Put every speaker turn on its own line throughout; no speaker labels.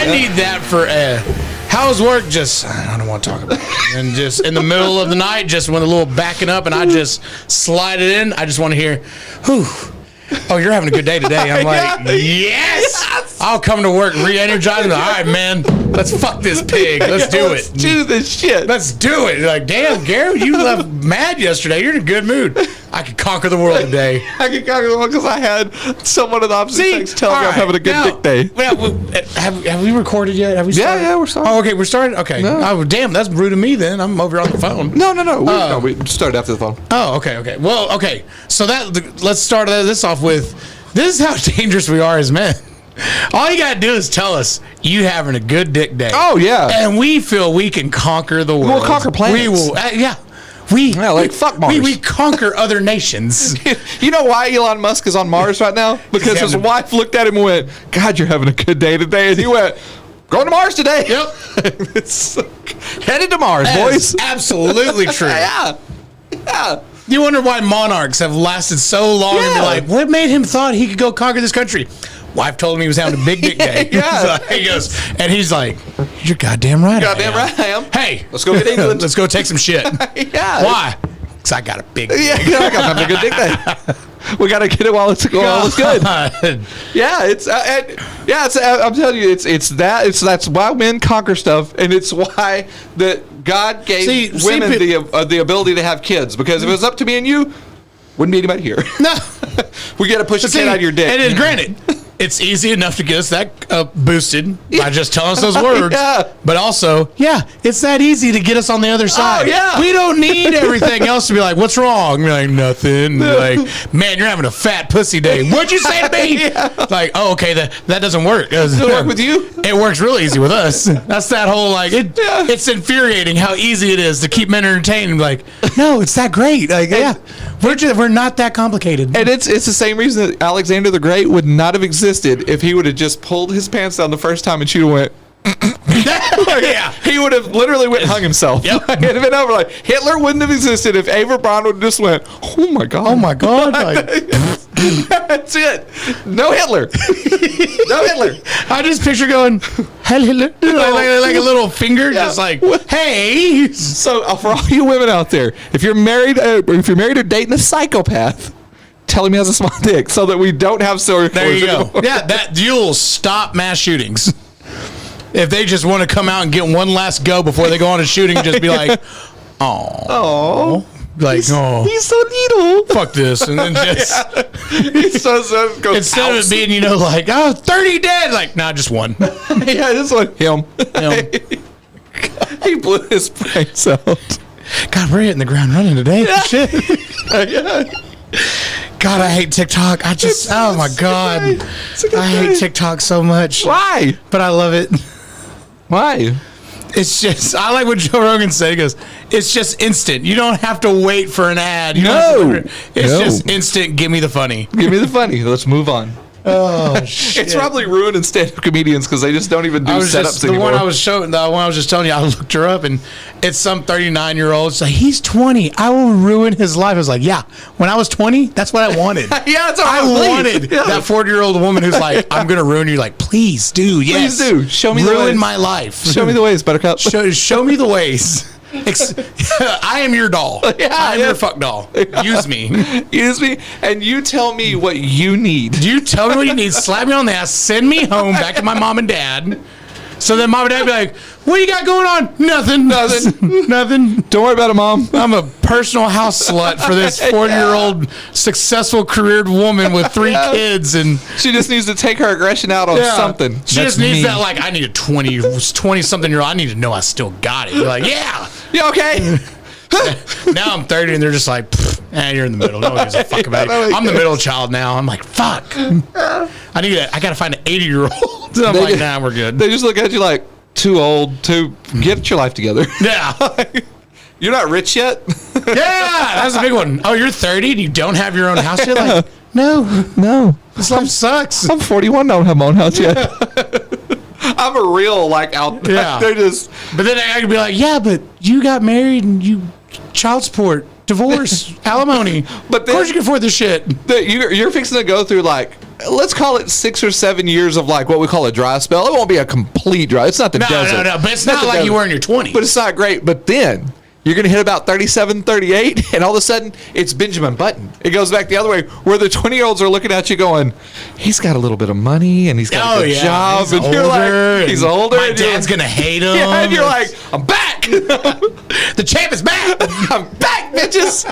I need that for how's work? Just I don't want to talk about it. And just in the middle of the night, just when a little backing up, and I just slide it in. I just want to hear, whew. Oh, you're having a good day today. I'm like, yes! I'll come to work re-energized. All right, man, let's fuck this pig. Let's do it.
Let's do this shit.
Let's do it. You're like, damn, Gary, you left mad yesterday. You're in a good mood. I could conquer the world today.
I could conquer the world because I had someone of the opposite sex tell me I'm having a good dick day.
Have we recorded yet? Have we started?
Yeah, we're starting.
Oh, okay, we're starting? Okay.
No.
Oh, damn, that's rude of me then. I'm over here on the phone.
No. We started after the phone.
Oh, okay. Well, okay. So let's start this off with, this is how dangerous we are as men. All you gotta do is tell us you having a good dick day.
Oh, yeah.
And we feel we can conquer the world.
We'll conquer planets.
We will,
fuck Mars.
We conquer other nations.
You know why Elon Musk is on Mars right now? Because his wife looked at him and went, God, you're having a good day today. And he went, going to Mars today.
Yep.
Headed to Mars, boys.
Absolutely true.
Yeah.
You wonder why monarchs have lasted so long and be like, what made him thought he could go conquer this country? Wife told him he was having a big dick day.
Yeah.
So he goes, and he's like, you're goddamn right.
Right I am.
Hey,
let's go get England.
Let's go take some shit.
Yeah.
Why? Because I got a big dick.
Yeah, I got a good dick day. We got to get it while it's good. Yeah, I'm telling you, that's why men conquer stuff, and it's why that God gave women the ability to have kids. Because if it was up to me and you, wouldn't be anybody here.
No,
we got to push the kid out of your dick.
And granted, it's easy enough to get us that boosted by just telling us those words.
Yeah.
But also, it's that easy to get us on the other side.
Oh, yeah.
We don't need everything else to be like, what's wrong? We're like, nothing. Like, man, you're having a fat pussy day. What'd you say to me?
Yeah.
Like, oh, okay, that doesn't work.
Does it work with you?
It works real easy with us. That's that whole, like, it's infuriating how easy it is to keep men entertained and be like, no, it's that great. Like, we're not that complicated.
And it's the same reason that Alexander the Great would not have existed if he would have just pulled his pants down the first time and she'd have went. He would have literally went and hung himself.
Yep.
It'd have been over. Like, Hitler wouldn't have existed if Ava Braun would have just went, oh my god.
Like,
that's it. No Hitler. No Hitler.
I just picture going, "Hell, Hitler," like a little finger, just like, hey.
So for all you women out there, if you're married or dating a psychopath, tell him he has a small dick so that we don't have serial killers.
There you go. Yeah, that you'll stop mass shootings. If they just want to come out and get one last go before they go on a shooting, just be like, oh. Like, he's
so little.
Fuck this. And then just
he's so
instead of it being, 30 dead, like, nah, just one.
Yeah, this one. Him. He blew his brains out.
God, we're hitting the ground running today.
Yeah.
Shit. God, I hate TikTok. Oh my God. I hate TikTok so much.
Why?
But I love it.
Why?
It's just, I like what Joe Rogan said. He goes, it's just instant. You don't have to wait for an ad. It's just instant. Give me the funny.
Give me the funny. Let's move on.
Oh, shit.
It's probably ruining stand-up comedians because they just don't even do setups anymore.
The one I was just telling you, I looked her up, and it's some 39-year-old. It's like, he's 20. I will ruin his life. I was like, yeah, when I was 20, that's what I wanted.
Yeah, that's what
I wanted. Yeah. That 40-year-old woman who's like, I'm going to ruin you. Like, please do. Yes.
Please do. Show me the ways.
Ruin my life.
Show me the ways, Buttercup.
Show me the ways. I am your doll. I am your fuck doll. Use me.
Use me, and you tell me what you need.
You tell me what you need. Slap me on the ass. Send me home back to my mom and dad. So then mom and dad be like, what you got going on? Nothing. Nothing.
Don't worry about it, Mom.
I'm a personal house slut for this 40-year-old successful careered woman with 3 kids. And
she just needs to take her aggression out on something.
She just needs that, like, I need a 20-something-year-old. I need to know I still got it. You're like, yeah.
You okay?
Now I'm 30 and they're just like, you're in the middle. No one gives a fuck about it. I'm the middle child now. I'm like, fuck. I got to find an 80-year-old. I'm like, nah, we're good.
They just look at you like, too old to get your life together.
Yeah.
You're not rich yet?
Yeah, that's a big one. Oh, you're 30 and you don't have your own house yet? Like, no. This life sucks.
I'm 41, don't have my own house yet. I'm a real, out there.
Yeah.
They're just...
But then I could be like, yeah, but you got married and you child support, divorce, alimony. But then, of course you can afford this shit.
You're fixing to go through, let's call it 6 or 7 years of like what we call a dry spell. It won't be a complete dry. It's not the desert.
No. But it's not like you were in your 20s.
But it's not great. But then you're going to hit about 37, 38, and all of a sudden it's Benjamin Button. It goes back the other way where the 20-year-olds are looking at you going, he's got a little bit of money and he's got a good job.
He's
and
older,
you're like, he's older.
My dad's going to hate him.
Yeah, and you're like, I'm back.
The champ is back.
I'm back, bitches.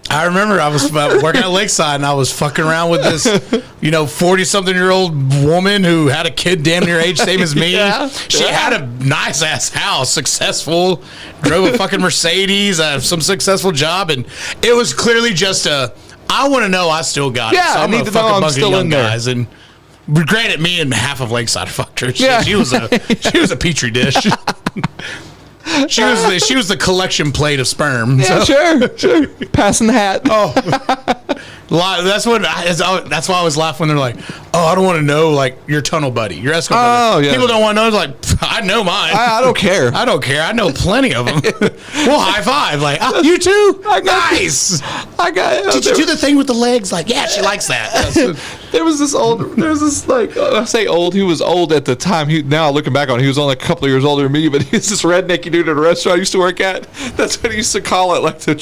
I remember I was working at Lakeside and I was fucking around with this, 40-something-year-old woman who had a kid damn near age same as me.
Yeah.
She had a nice ass house, successful, drove a fucking Mercedes, some successful job, and it was clearly just I want to know I still got it.
Yeah,
So
I need to know I'm still in there.
guys, and granted, me and half of Lakeside fucked her. She was a petri dish. She was the collection plate of sperm.
Yeah, sure. Passing the hat.
Oh, that's why I was laughing when they're like, "Oh, I don't want to know like your tunnel buddy, your escort buddy."
Yeah.
People don't want to know. It's like, I know mine.
I don't care.
I don't care. I know plenty of them. We'll high five. Like, oh, you too? Nice. Did you do the thing with the legs? Like, yeah, she likes that.
There was this like, I say old, he was old at the time. Now looking back on it, he was only a couple of years older than me, but he's this rednecky dude at a restaurant I used to work at. That's what he used to call it, like the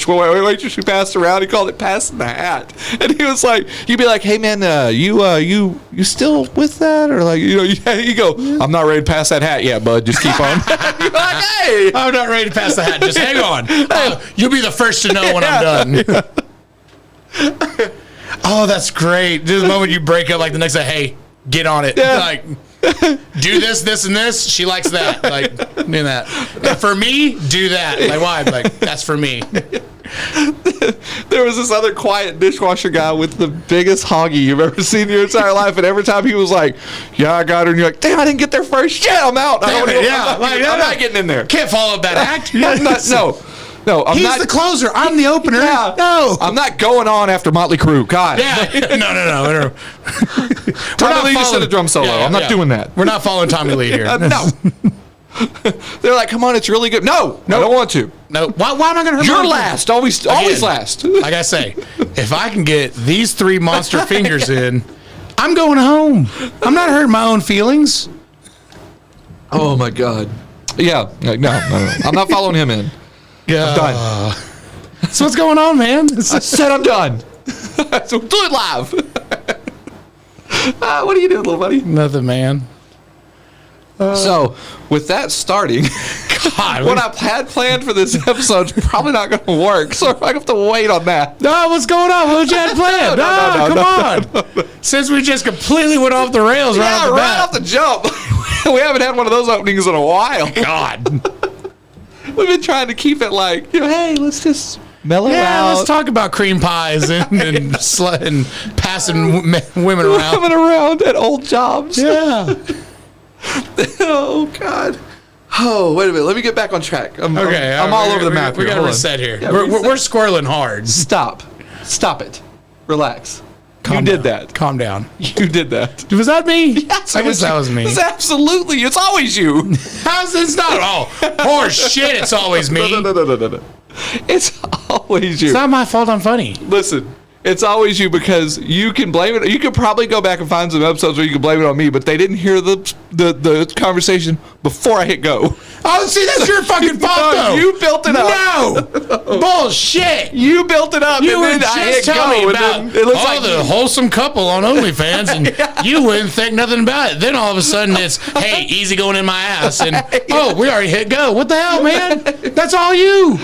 waitress who passed around. He called it passing the hat. And he was like, you'd be like, hey man, you still with that? Or like, you go, I'm not ready to pass that hat yet, bud. Just keep on. You're like, hey,
I'm not ready to pass the hat. Just hang on. You'll be the first to know when I'm done. Yeah. Oh, that's great. Just the moment you break up, like the next day, hey, get on it. Yeah. Like, do this, and this. She likes that. Like, do that. And for me, do that. Like, why? Like, that's for me.
There was this other quiet dishwasher guy with the biggest hoggy you've ever seen in your entire life, and every time he was like, yeah, I got her, and you're like, damn, I didn't get there first. Shit, I'm out. I'm not getting in there.
Can't follow up that act.
No, I'm
He's
not
the closer. I'm the opener.
Yeah.
No,
I'm not going on after Motley Crue. God.
Yeah. No.
Tommy Lee just did a drum solo. I'm not doing that.
We're not following Tommy Lee here.
No. They're like, come on, it's really good. No, I don't want to.
No. Why am I going to hurt
You're last. Always last.
Like I say, if I can get these 3 monster fingers in, I'm going home. I'm not hurting my own feelings.
Oh, my God. Yeah. No. I'm not following him in.
Yeah.
I'm done.
So what's going on, man?
I said I'm done. So do it live. What are you doing, little buddy?
Nothing, man.
So, with that starting,
God,
what I had planned for this episode is probably not going to work. So I have to wait on that.
No, what's going on? What you had planned? Come on. Since we just completely went off the rails right off the bat.
Right off the jump. We haven't had one of those openings in a while.
God.
We've been trying to keep it like, hey, let's just mellow out.
Let's talk about cream pies and passing women around.
Women around at old jobs.
Yeah.
Oh, God. Oh, wait a minute. Let me get back on track. I'm all over the map here.
We got to reset here.
Yeah,
we're squirreling hard.
Stop it. Relax. You did that.
Calm down.
You did that.
Was that me?
Yes,
I guess that was me.
It's absolutely. It's always you.
How's this not? Oh, horse shit. It's always me.
No. It's always you.
It's not my fault. I'm funny.
Listen. It's always you because you can blame it. You could probably go back and find some episodes where you can blame it on me, but they didn't hear the conversation before I hit go.
Oh, see, that's your fucking fault, though.
You built it up.
No. Bullshit.
You built it up.
You
and
were
then I hit
just telling
go,
me about
and then it looks like
the wholesome couple on OnlyFans, and you wouldn't think nothing about it. Then all of a sudden it's, hey, easy going in my ass, and oh, we already hit go. What the hell, man? That's all you.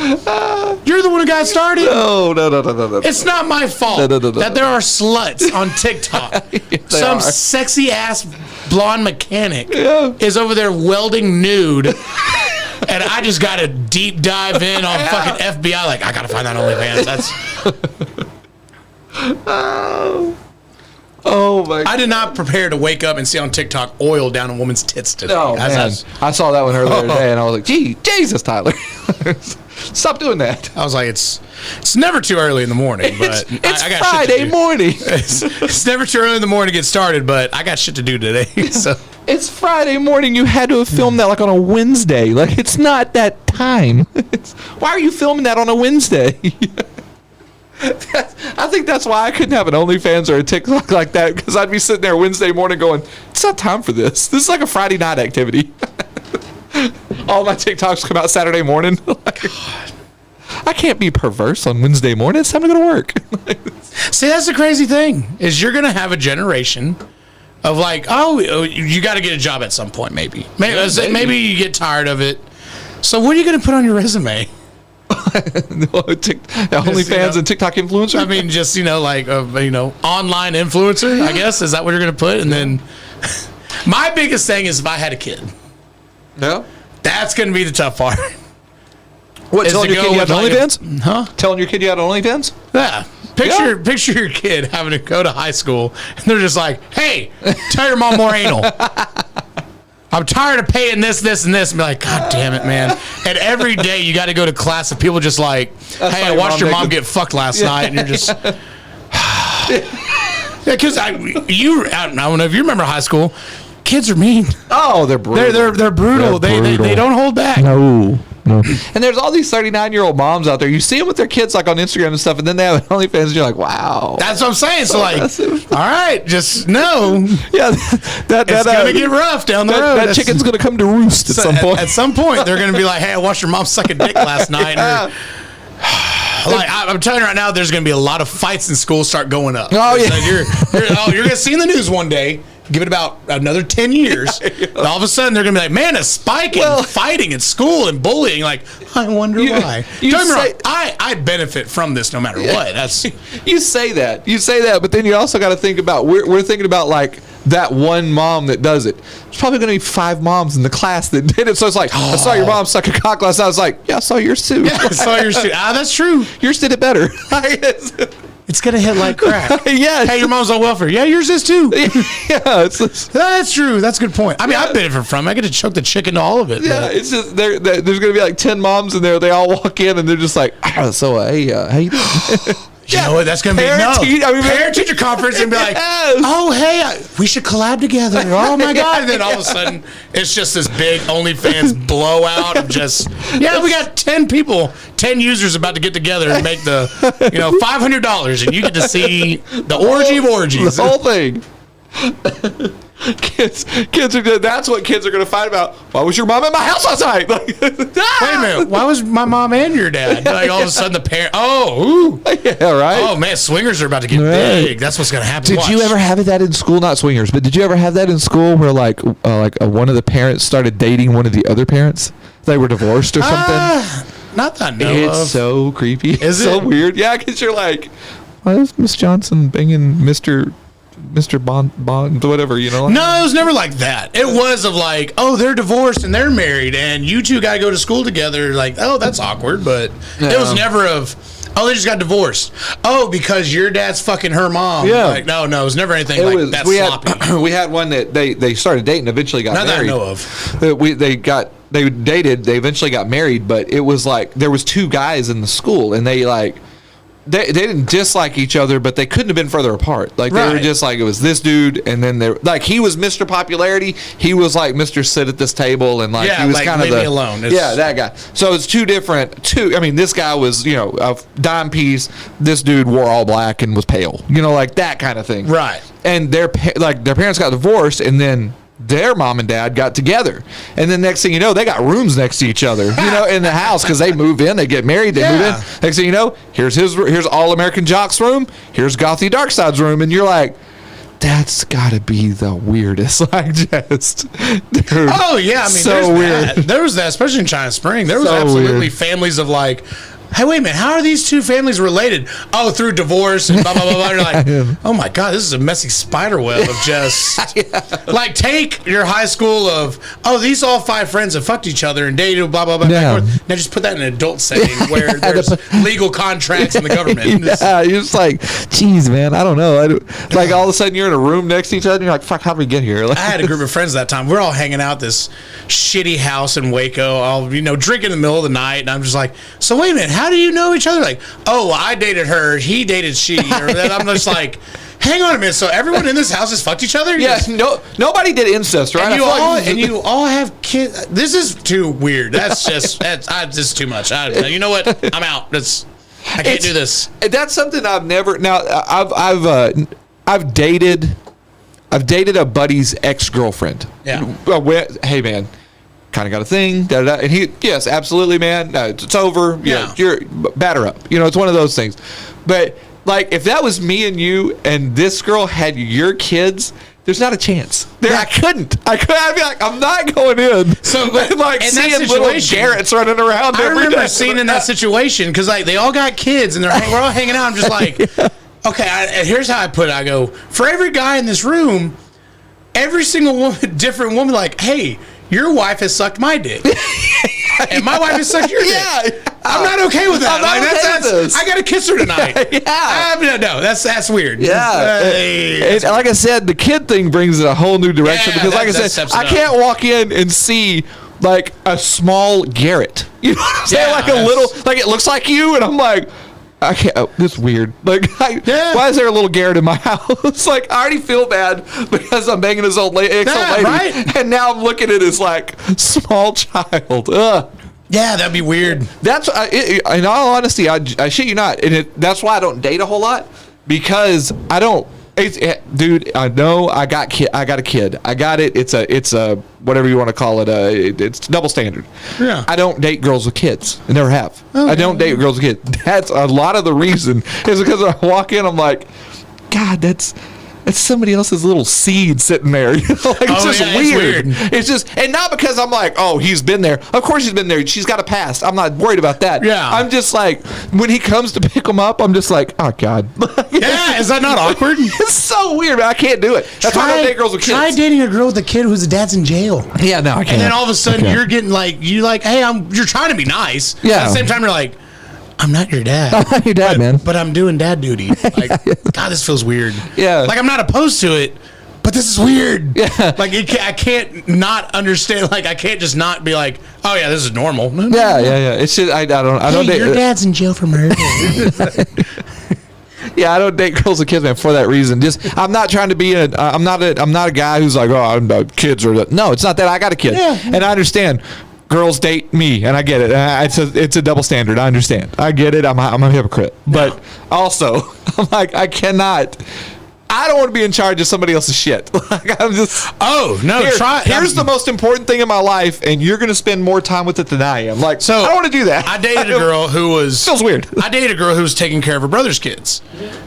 You're the one who got started.
No.
It's not my fault that there are sluts on TikTok. Some sexy ass blonde mechanic is over there welding nude, and I just got to deep dive in on fucking FBI. Like, I got to find that OnlyFans. That's.
Oh my!
I did not prepare to wake up and see on TikTok oil down a woman's tits today.
No, man. I saw that one earlier today, and I was like, "Gee, Jesus, Tyler, stop doing that."
I was like, "It's never too early in the morning." But
it's
I got
Friday
shit to do.
morning.
It's never too early in the morning to get started, but I got shit to do today. So
it's Friday morning. You had to have filmed that like on a Wednesday. Like it's not that time. Why are you filming that on a Wednesday? That's I think that's why I couldn't have an OnlyFans or a TikTok like that, because I'd be sitting there Wednesday morning going, it's not time for this. This is like a Friday night activity. All my TikToks come out Saturday morning. I can't be perverse on Wednesday morning. It's time to go to work.
See, that's the crazy thing, is you're going to have a generation of like, oh, you got to get a job at some point, maybe. Maybe you get tired of it. So what are you going to put on your resume?
OnlyFans and TikTok influencer?
I mean, just, like, online influencer, I guess. Is that what you're going to put? And then my biggest thing is if I had a kid.
No?
That's going to be the tough part.
What, telling your kid you had OnlyFans?
Huh?
Telling your kid you had OnlyFans?
Yeah. Picture your kid having to go to high school, and they're just like, hey, tell your mom more anal. I'm tired of paying this, and this. And be like, God damn it, man. And every day you got to go to class, and people just like, hey, I watched your mom get fucked last night. And you're just... Because I don't know if you remember high school. Kids are mean.
Oh, they're brutal.
They're brutal. They don't hold back.
No. And there's all these 39-year-old moms out there. You see them with their kids like on Instagram and stuff, and then they have OnlyFans, and you're like, wow.
That's what I'm saying. So like, all right, just know.
Yeah,
it's gonna get rough down the road.
That chicken's gonna come to roost at some point.
At some point, they're gonna be like, hey, I watched your mom suck a dick last night.
Yeah.
Like, I'm telling you right now, there's going to be a lot of fights in school start going up.
Oh, yeah.
You're going to see in the news one day, give it about another 10 years, and all of a sudden they're going to be like, man, a spike in fighting at school and bullying. Like, I wonder why. I benefit from this no matter what. That's
You say that, but then you also got to think about, we're thinking about like that one mom that does it. There's probably going to be 5 moms in the class that did it. So it's like, I saw your mom suck a cock last night. I was like, yeah, I saw yours too.
Yeah, I saw yours too. That's true.
Yours did it better.
It's going to hit like crack.
Yeah.
Hey, your mom's on welfare. Yeah, yours is too.
Yeah.
That's true. That's a good point. I mean, I benefit from it. I get to choke the chicken to all of it.
Yeah, it's just, there's going to be like 10 moms in there. They all walk in and they're just like, so, hey, how you doing?
You know what? That's going to be parent-teacher conference and be like, oh, hey, we should collab together. Oh, my God. And then all of a sudden, it's just this big OnlyFans blowout of just, we got 10 people, 10 users about to get together and make the, $500. And you get to see the orgy of orgies.
The whole thing. Kids are. That's what kids are going to fight about. Why was your mom at my house last night? Like,
wait a minute. Why was my mom and your dad? Like all of a sudden the parent. Oh,
yeah, right.
Oh man, swingers are about to get big. That's what's going to happen.
Did you ever have that in school? Not swingers, but did you ever have that in school where one of the parents started dating one of the other parents? They were divorced or something.
Not that I know
It's
of.
so creepy.
Is
so
it?
weird? Yeah, because you're like, why is Miss Johnson banging Mr. Bond, whatever,
No, it was never like that. It was of like, oh, they're divorced and they're married and you two got to go to school together. Like, oh, that's awkward. But it was never of, oh, they just got divorced. Oh, because your dad's fucking her mom.
Yeah.
Like, no, it was never anything like that sloppy.
We had one that they started dating, eventually got married.
Not that I know of.
They dated, they eventually got married, but it was like, there was 2 guys in the school and they didn't dislike each other, but they couldn't have been further apart. Like they were just like, it was this dude, and then he was Mr. Popularity, he was like Mr. Sit at this table, and like he was kind of
leave me alone.
That guy. So it's this guy was a dime piece. This dude wore all black and was pale. Like that kind of thing.
Right.
And their parents got divorced, and then their mom and dad got together, and then next thing you know, they got rooms next to each other, in the house, because they move in, they get married, they move in. Next thing you know, here's All American Jock's room, here's Gothy Darkside's room, and you're like, that's got to be the weirdest. Like, just, dude.
Oh yeah, I mean,
so weird.
There was that, especially in China Spring. There was absolutely weird families of like, hey, wait a minute, how are these 2 families related? Oh, through divorce and blah, blah, blah, blah. You're like, oh my God, this is a messy spider web of just, like, take your high school of, oh, these all 5 friends have fucked each other and dated, blah, blah, blah. Now just put that in an adult setting where there's legal contracts in the government.
Yeah, you're just like, geez, man, I don't know. Like, all of a sudden, you're in a room next to each other, and you're like, fuck, how did we get here? Like,
I had a group of friends that time. We're all hanging out this shitty house in Waco, all, drinking in the middle of the night, and I'm just like, so wait a minute, how do you know each other? Like, oh, I dated her, he dated she, or that. I'm just like, hang on a minute. So everyone in this house has fucked each other?
Yeah, nobody did incest, right?
And you all have kids. This is too weird. That's just too much. You know what? I'm out. I can't do this.
That's something I've never. Now I've dated a buddy's ex-girlfriend.
Yeah.
Hey man, kind of got a thing. Da, da, da. And he, yes, absolutely, man. It's over.
Yeah.
You're batter up. It's one of those things. But like, if that was me and you, and this girl had your kids, there's not a chance. I couldn't. I'd be like, I'm not going in.
So, like, in
seeing
that
little Garrett's running around
I
every
remember
day.
seeing in that situation, because like they all got kids and we're all hanging out. I'm just like, okay, here's how I put it. I go, for every guy in this room, every single woman, different woman, like, hey, your wife has sucked my dick. And my wife has sucked your dick. I'm not okay with that.
I'm not okay with this.
I got to kiss her tonight. No, that's weird.
Yeah. And like I said, the kid thing brings it a whole new direction because, like I said, I can't walk in and see like a small Garrett. You know what I'm saying? Like a little, like it looks like you, and I'm like, I can't. Oh, this is weird. Like, why is there a little Garrett in my house? Like, I already feel bad because I'm banging his old lady,
right?
And now I'm looking at his like small child. Ugh.
Yeah, that'd be weird.
That's in all honesty, I shit you not, and that's why I don't date a whole lot because I don't. Dude, I know I got a kid. I got it. It's a whatever you want to call it. It's double standard. Yeah. I don't date girls with kids. I never have. Okay. I don't date girls with kids. That's a lot of the reason is because I walk in, I'm like, God, that's somebody else's little seed sitting there. It's just weird. It's just, and not because I'm like, oh, he's been there. Of course he's been there. She's got a past. I'm not worried about that.
Yeah.
I'm just like, when he comes to pick them up, I'm just like, oh God.
Yeah, is that not awkward?
It's so weird, man. I can't do it. That's why I don't date girls with kids.
Try dating a girl with a kid whose dad's in jail.
Yeah, no, I can't.
And then all of a sudden you're getting like, hey, you're trying to be nice.
Yeah.
At the same time, you're like, I'm not your dad.
I'm not your dad, man.
But I'm doing dad duty. Like, God, this feels weird.
Yeah.
Like, I'm not opposed to it, but this is weird.
Yeah.
Like, I can't not understand. Like, I can't just not be like, oh, yeah, this is normal.
Yeah. It's just, I don't date.
Your dad's in jail for murder.
Yeah, I don't date girls with kids, man, for that reason. Just, I'm not trying to be I'm not a guy who's like, oh, I'm about kids or that. No, it's not that. I got a kid. Yeah. And I understand. Girls date me, and I get it. It's a double standard. I understand. I get it. I'm a hypocrite. But also, I'm like, I don't want to be in charge of somebody else's shit. Like, I'm just.
Oh no!
Here's the most important thing in my life, and you're going to spend more time with it than I am. Like, so I don't want to do that.
I dated a girl who was
feels weird.
I dated a girl who was taking care of her brother's kids,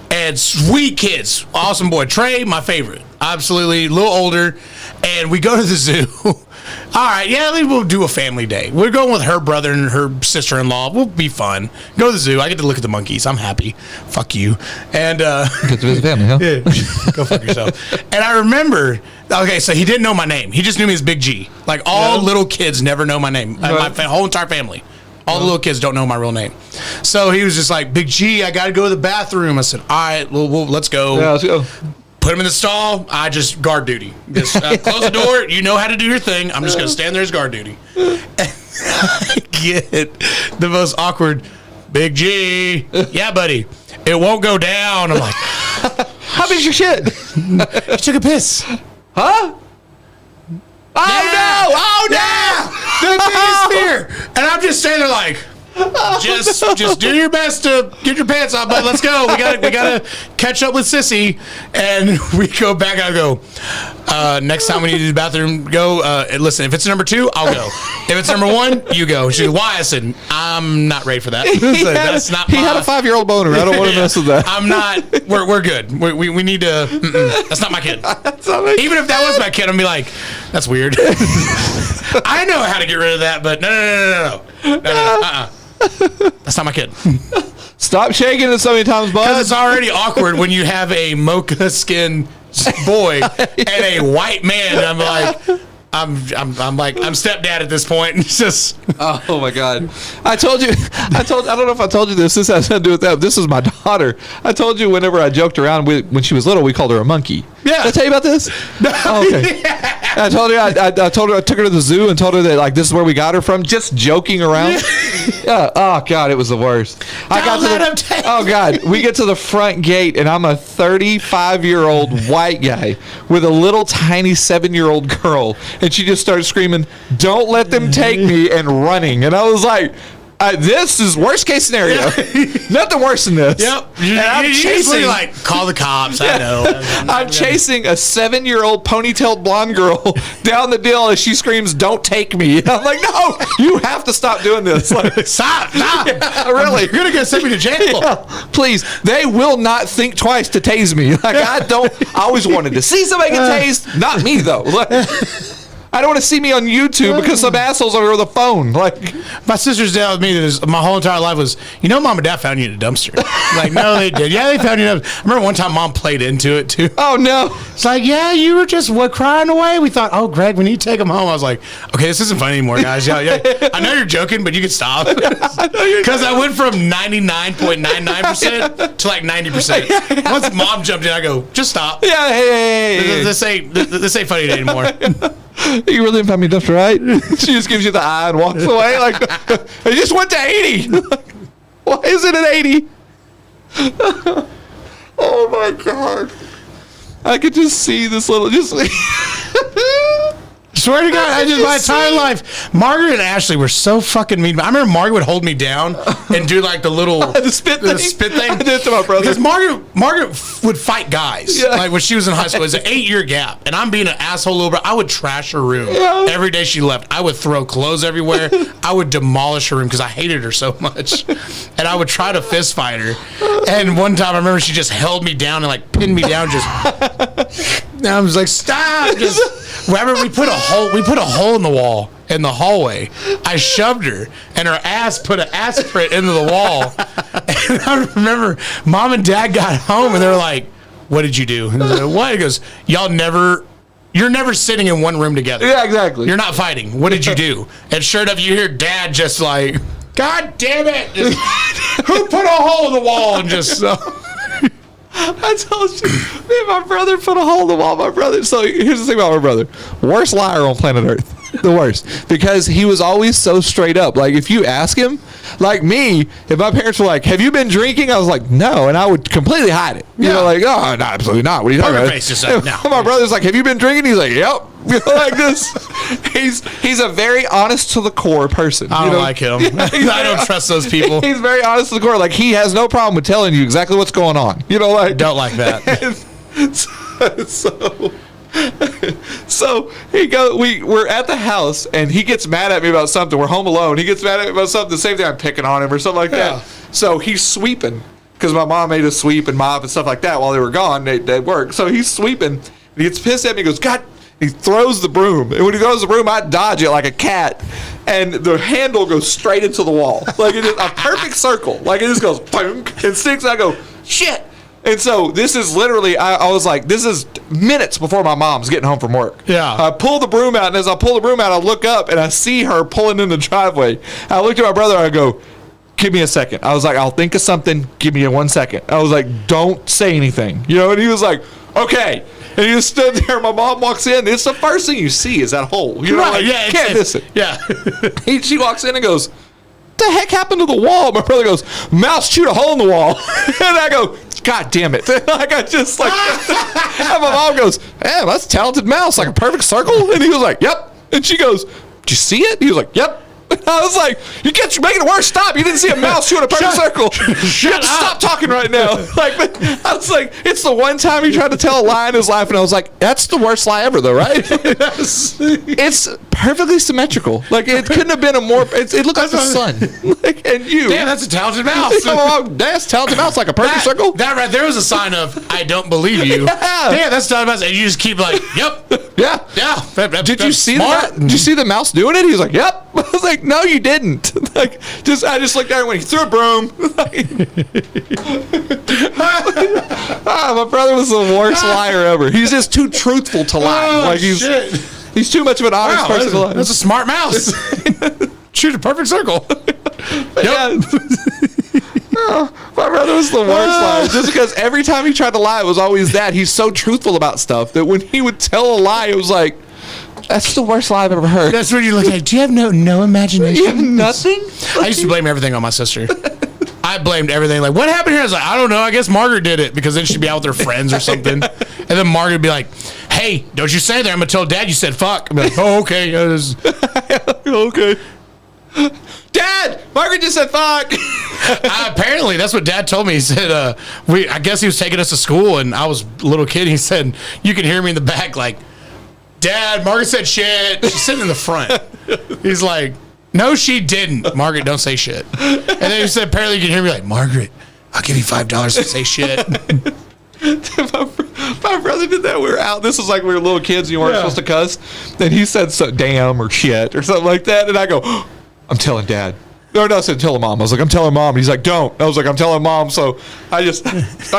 and sweet kids, awesome boy. Trey, my favorite, absolutely, a little older, and we go to the zoo. All right, yeah, we'll do a family day. We're going with her brother and her sister-in-law. We'll be fun. Go to the zoo. I get to look at the monkeys. I'm happy. Fuck you. And
get to visit family, huh?
Yeah, go fuck yourself. And I remember, okay, so he didn't know my name. He just knew me as Big G. Like, all little kids never know my name. My whole entire family. All the little kids don't know my real name. So he was just like, Big G, I got to go to the bathroom. I said, all right, well, let's go.
Yeah, let's go.
Put him in the stall. I just guard duty. Just close the door. You know how to do your thing. I'm just going to stand there as guard duty. And I get the most awkward, Big G. Yeah, buddy. It won't go down. I'm like,
how big's your shit?
He took a piss.
Huh? Oh, no.
The biggest fear. And I'm just standing there like, just do your best to get your pants off, bud. Let's go. We gotta catch up with Sissy. And we go back. I go, next time we need to do the bathroom, go. Listen, if it's number 2, I'll go. If it's number 1, you go. She goes, why? I said, I'm not ready for that.
He had a 5-year-old boner. I don't want to mess with that.
I'm not. We're good. We need to. That's not my kid. Even if that was my kid, I'd be like, that's weird. I know how to get rid of that, but no. That's not my kid.
Stop shaking it so many times, bud.
Because it's already awkward when you have a mocha skin boy and a white man. And I'm like, I'm stepdad at this point. It's just.
Oh my God. I don't know if I told you this. This has nothing to do with that. This is my daughter. I told you whenever I joked around when she was little, we called her a monkey.
Yeah.
Did I tell you about this? No. Oh, okay. Yeah. I told her I took her to the zoo and told her that like this is where we got her from, just joking around. Yeah. Oh God, it was the worst. Oh God, we get to the front gate and I'm a 35-year-old white guy with a little tiny 7-year-old girl, and she just started screaming, "Don't let them take me!" and running. And I was like, This is worst case scenario. Nothing worse than this.
Yep.
And I'm chasing,
like, call the cops. I know.
I'm chasing a 7-year-old ponytailed blonde girl down the deal as she screams, "Don't take me!" And I'm like, "No, you have to stop doing this. Like,
stop!
Yeah, really,
you're gonna send me to jail.
Yeah, please." They will not think twice to tase me. Like I always wanted to see somebody get tased. Not me though. Like, I don't want to see me on YouTube because some assholes over the phone. Like,
my sister's down with me. My whole entire life was, Mom and Dad found you in a dumpster. Like, no, they did. Yeah, they found you in a dumpster. I remember one time Mom played into it too.
Oh no!
It's like, yeah, you were just crying away. We thought, oh, Greg, we need to take him home. I was like, okay, this isn't funny anymore, guys. Yeah. I know you're joking, but you can stop. Because I went from 99.99% to like 90%. Once Mom jumped in, I go, just stop.
Yeah, hey.
This ain't funny anymore.
You really didn't find me dumpster, right? She just gives you the eye and walks away. Like, it just went to 80. Why is it at 80? Oh my God. I could just see this little,
Swear to God, my entire life, Margaret and Ashley were so fucking mean. I remember Margaret would hold me down and do like the little
the spit thing. I did it to my brother.
Because Margaret would fight guys.
Yeah.
Like when she was in high school, it was an 8-year gap, and I'm being an asshole little bro. I would trash her room every day she left. I would throw clothes everywhere. I would demolish her room because I hated her so much, and I would try to fist fight her. And one time, I remember she just held me down and like pinned me down. And I was like, stop! Remember, we put a hole in the wall in the hallway. I shoved her, and her ass put an ass print into the wall. And I remember Mom and Dad got home, and they were like, "What did you do?" And I was like, "What?" He goes, "You're never sitting in one room together.
Yeah, exactly.
You're not fighting. What did you do?" And sure enough, you hear Dad just like, "God damn it! Just, who put a hole in the wall?" And just.
I told you, me and my brother put a hole in the wall. My brother. So here's the thing about my brother: worst liar on planet Earth. The worst, because he was always so straight up. Like if you ask him, like me, if my parents were like, "Have you been drinking?" I was like, "No," and I would completely hide it. You know, like, "Oh, no, absolutely not." What are you talking about?
Face just like, no.
My brother's like, "Have you been drinking?" He's like, "Yep." Like this. He's a very honest to the core person.
I don't like him. I don't trust those people.
He's very honest to the core. Like he has no problem with telling you exactly what's going on. Like
don't like that.
So we're at the house and he gets mad at me about something. We're home alone. He gets mad at me about something. The same thing I'm picking on him or something like that. So he's sweeping because my mom made us sweep and mop and stuff like that while they were gone. They work. So he's sweeping and he gets pissed at me. He goes, "God." He throws the broom, and when he throws the broom, I dodge it like a cat, and the handle goes straight into the wall, like it is a perfect circle. Like it just goes boom and sticks. And I go, "Shit!" And so this is literally, I was like, this is minutes before my mom's getting home from work.
Yeah.
I pull the broom out, and as I pull the broom out, I look up and I see her pulling in the driveway. I looked at my brother. And I go, "Give me a second." I was like, "I'll think of something. Give me 1 second." I was like, "Don't say anything," And he was like, "Okay." And he just stood there. My mom walks in. It's the first thing you see is that hole.
Right,
like,
yeah,
can't miss it.
Yeah.
She walks in and goes, "What the heck happened to the wall?" My brother goes, "Mouse chewed a hole in the wall." And I go, "God damn it." Like I just like, and my mom goes, "Damn, that's a talented mouse, like a perfect circle." And he was like, "Yep." And she goes, "Did you see it?" He was like, "Yep." I was like, "You're making it worse. Stop. You didn't see a mouse chewing a perfect circle. You have to stop talking right now." Like, but I was like, it's the one time he tried to tell a lie in his life, and I was like, that's the worst lie ever, though, right? It's perfectly symmetrical. Like, it couldn't have been a more. It looked like the sun. Like, and you.
Damn, that's a talented mouse.
That's a talented mouse, like a perfect circle.
That right there was a sign of I don't believe you.
Yeah.
Damn, that's a talented mouse, and you just keep like, "Yep."
Yeah.
Yeah.
Did you see that? Did you see the mouse doing it? He was like, "Yep." I was like, "No, you didn't." Like, I just looked at him when he threw a broom. My brother was the worst liar ever. He's just too truthful to lie.
Oh,
like he's too much of an honest person to lie.
That's a smart mouse. Shoot a perfect circle.
Yeah. My brother was the worst liar. Just because every time he tried to lie, it was always that. He's so truthful about stuff that when he would tell a lie, it was like, that's the worst lie I've ever heard.
That's when you look at. Do you have no imagination?
You have nothing?
I used to blame everything on my sister. I blamed everything. Like, what happened here? I was like, I don't know. I guess Margaret did it because then she'd be out with her friends or something. And then Margaret would be like, "Hey, don't you say that. I'm going to tell Dad you said fuck." I'm like, "Oh, okay."
Okay. Dad, Margaret just said fuck.
Apparently, that's what Dad told me. He said, I guess he was taking us to school, and I was a little kid. He said, you can hear me in the back, like, Dad, Margaret said shit. She's sitting in the front. He's like, no, she didn't. Margaret, don't say shit. And then he said, apparently, you can hear me like, Margaret, I'll give you $5 to say shit.
My brother did that. We were out. This was like we were little kids and you weren't supposed to cuss. And he said, so, damn or shit or something like that. And I go, I'm telling Dad. No, I said, tell Mom. I was like, I'm telling Mom. And he's like, don't. I was like, I'm telling Mom. So I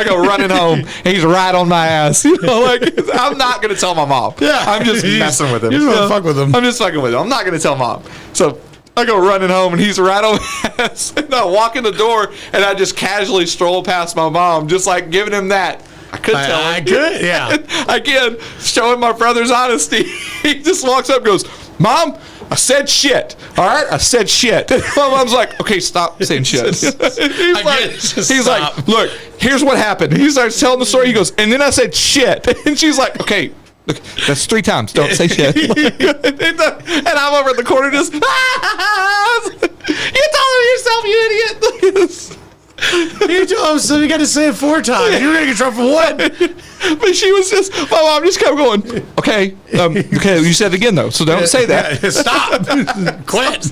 go running home, and he's right on my ass. You know, like, I'm not going to tell my mom.
Yeah.
I'm just messing with him.
You just want to fuck with him.
I'm just fucking with him. I'm not going to tell Mom. So I go running home, and he's right on my ass. And I walk in the door, and I just casually stroll past my mom, just like giving him that. I could tell him.
I could, yeah.
Again, showing my brother's honesty. He just walks up and goes, Mom, I said shit. All right? I said shit. My mom's like, okay, stop saying shit. He's like, look, here's what happened. He starts telling the story. He goes, and then I said shit. And she's like, okay, look, that's 3 times. Don't say shit. And I'm over in the corner just, you told him yourself, you idiot.
You told him, so you got to say it 4 times. You were going to get trouble for what?
But she was just, my mom just kept going, okay, you said it again, though, so don't say that.
Stop. Quit.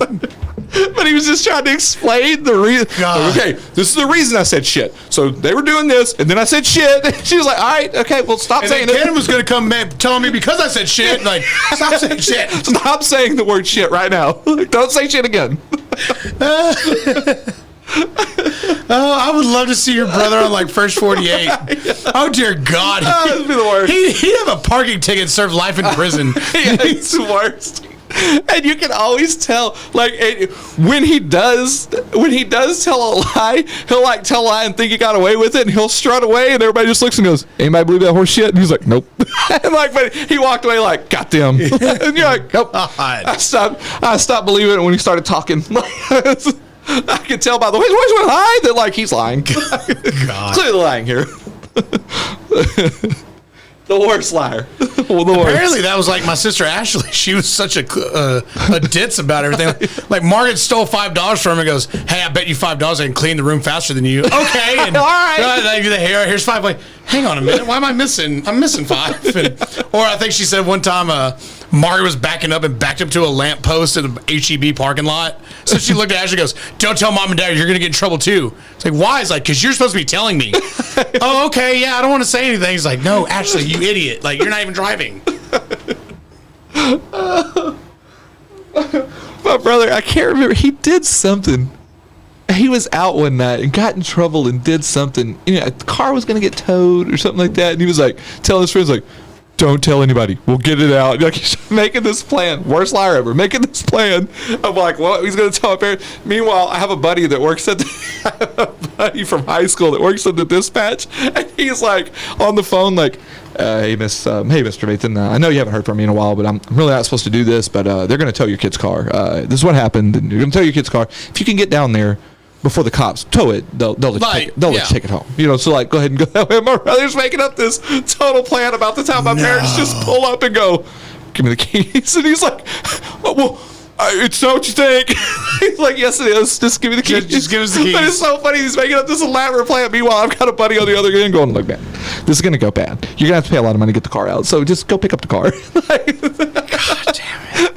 But he was just trying to explain the reason. Okay, this is the reason I said shit. So they were doing this, and then I said shit. She was like, all right, okay, well, stop saying it.
Ken was going to come back telling me because I said shit, like, stop saying shit.
Stop saying the word shit right now. Don't say shit again.
Oh, I would love to see your brother on like First 48. Oh dear God,
that'd be the worst.
He'd have a parking ticket and serve life in prison.
Yeah, it's the worst. And you can always tell, like, when he does tell a lie, he'll like tell a lie and think he got away with it, and he'll strut away, and everybody just looks and goes, "Anybody believe that horse shit?" And he's like, "Nope." And like, but he walked away like, "Goddamn!" And you're like, "Nope." I stopped believing it when he started talking. I could tell by the way his voice went high that like he's lying. God. Clearly lying here. The worst liar. Well, the
Apparently
worst.
that was like my sister Ashley. She was such a ditz about everything. Like Margaret stole $5 from him and goes, "Hey, I bet you $5 I can clean the room faster than you." Okay, and
all right.
Here's $5. Like, hang on a minute, why am I missing? I'm missing $5. Or I think she said one time Margaret was backing up and backed up to a lamppost in the HEB parking lot. So she looked at Ashley and goes, "Don't tell Mom and Dad, you're going to get in trouble too." It's like, why? It's like, because you're supposed to be telling me. Oh, okay, yeah, I don't want to say anything. He's like, no, Ashley, you idiot. Like, you're not even driving.
My brother, I can't remember. He did something. He was out one night and got in trouble and did something. You know, the car was going to get towed or something like that. And he was like, telling his friends, like, "Don't tell anybody. We'll get it out." Like, he's making this plan. Worst liar ever. Making this plan. I'm like, well, he's going to tell my parents. Meanwhile, I have a buddy that works at buddy from high school that works at the dispatch. And he's like on the phone, like, hey, Mr. Nathan, I know you haven't heard from me in a while, but I'm really not supposed to do this, but they're going to tow your kid's car. This is what happened. And you're going to tow your kid's car. If you can get down there before the cops tow it, they'll let you take it home. You know, so like, go ahead and go that way. My brother's making up this total plan about the time my parents just pull up and go, "Give me the keys." And he's like, "Oh, well, it's not what you think." He's like, "Yes, it is. Just give me the keys.
Just give us the keys."
But it's so funny. He's making up this elaborate plan. Meanwhile, I've got a buddy on the other end going, "Look, man, this is going to go bad. You're going to have to pay a lot of money to get the car out. So just go pick up the car."
God damn it.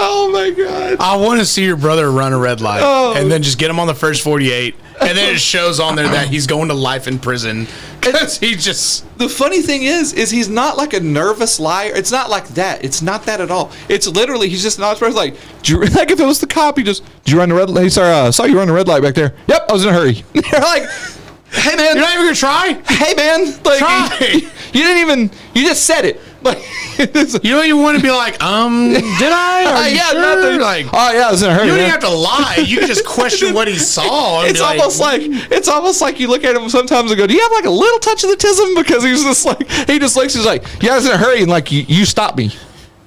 Oh my God!
I want to see your brother run a red light and then just get him on the First 48, and then it shows on there that he's going to life in prison because he just.
The funny thing is he's not like a nervous liar. It's not like that. It's not that at all. It's literally he's just not like. Like if it was the cop, he just, "Did you run the red light? Sorry, saw you run the red light back there." "Yep, I was in a hurry." You're like, "Hey man,
You're not even gonna try.
Hey man, like
Try.
You didn't even. You just said it. Like
You don't even want to be like, did I? Are you sure?
Nothing.
Like,
oh yeah, I was in a hurry.
you don't
man.
even have to lie. You can just question what he saw. And
It's
be
almost like you look at him sometimes and go, "Do you have like a little touch of autism?" Because he's just like, he just looks, he's like, "Yeah, I was in a hurry and like you stopped me."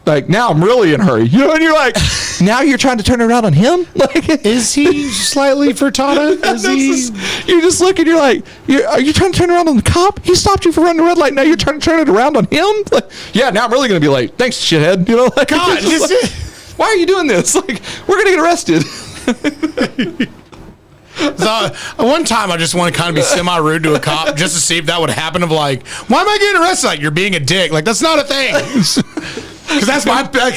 Like, now I'm really in a hurry. You know, and you're like, now you're trying to turn around on him? Like,
is he slightly frittata?
You just look and you're like, are you trying to turn around on the cop? He stopped you for running the red light. Now you're trying to turn it around on him? Like, yeah, now I'm really going to be late. Thanks, shithead. You know, like,
God,
like, why are you doing this? Like, we're going to get arrested.
So, one time I just want to kind of be semi-rude to a cop just to see if that would happen. Of like, why am I getting arrested? Like, you're being a dick. Like, that's not a thing. Because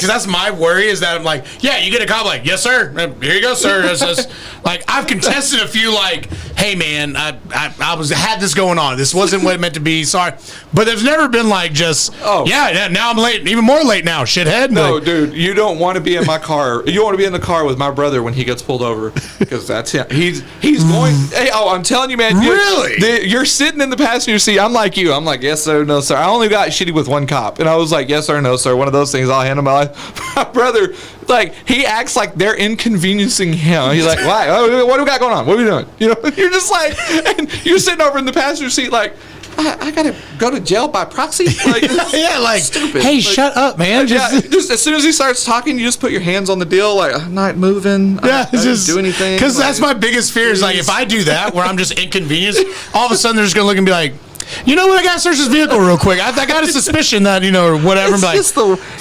that's my worry is that I'm like, yeah, you get a cop like, yes, sir. Here you go, sir. It's just, like, I've contested a few like, hey, man, I had this going on. This wasn't what it meant to be. Sorry. But there's never been like just, yeah, now I'm late. Even more late now, shithead.
No,
like,
dude, you don't want to be in my car. You want to be in the car with my brother when he gets pulled over because that's him. He's going, hey, I'm telling you, man. You're sitting in the passenger seat. I'm like you. I'm like, yes, sir, no, sir. I only got shitty with one cop. And I was like, yes, sir, no, sir. One of those things I'll handle my life. My brother, like, he acts like they're inconveniencing him. He's like, why? What do we got going on? What are we doing? You know, you're just like, and you're sitting over in the passenger seat like, I gotta go to jail by proxy. Like,
yeah, like,
stupid.
Hey,
like,
shut up, man.
Just as soon as he starts talking, you just put your hands on the deal. Like, I'm not moving. I didn't do anything.
Because
like,
that's my biggest fear is like if I do that where I'm just inconvenienced, all of a sudden they're just gonna look and be like, you know what? I gotta search this vehicle real quick. I got a suspicion that or whatever.
It's
like,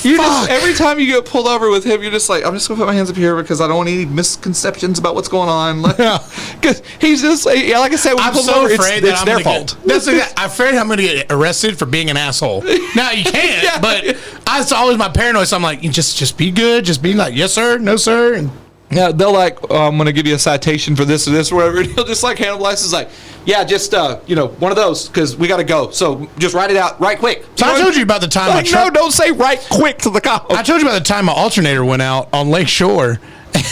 just every time you get pulled over with him, you're just like, I'm just gonna put my hands up here because I don't want any misconceptions about what's going on. Because he's just like I said, when
I'm
pulled
so
over,
afraid
it's their fault.
I'm afraid I'm gonna get arrested for being an asshole. Now you can't, but it's always my paranoia. So I'm like, just be good. Just be like, yes sir, no sir. And
yeah, they'll like, I'm going to give you a citation for this or this or whatever. And he'll just like handle the license like, yeah, just, one of those because we got to go. So just write it out right quick.
So I told you about the time
like, no, don't say right quick to the cop.
I told you about the time my alternator went out on Lake Shore.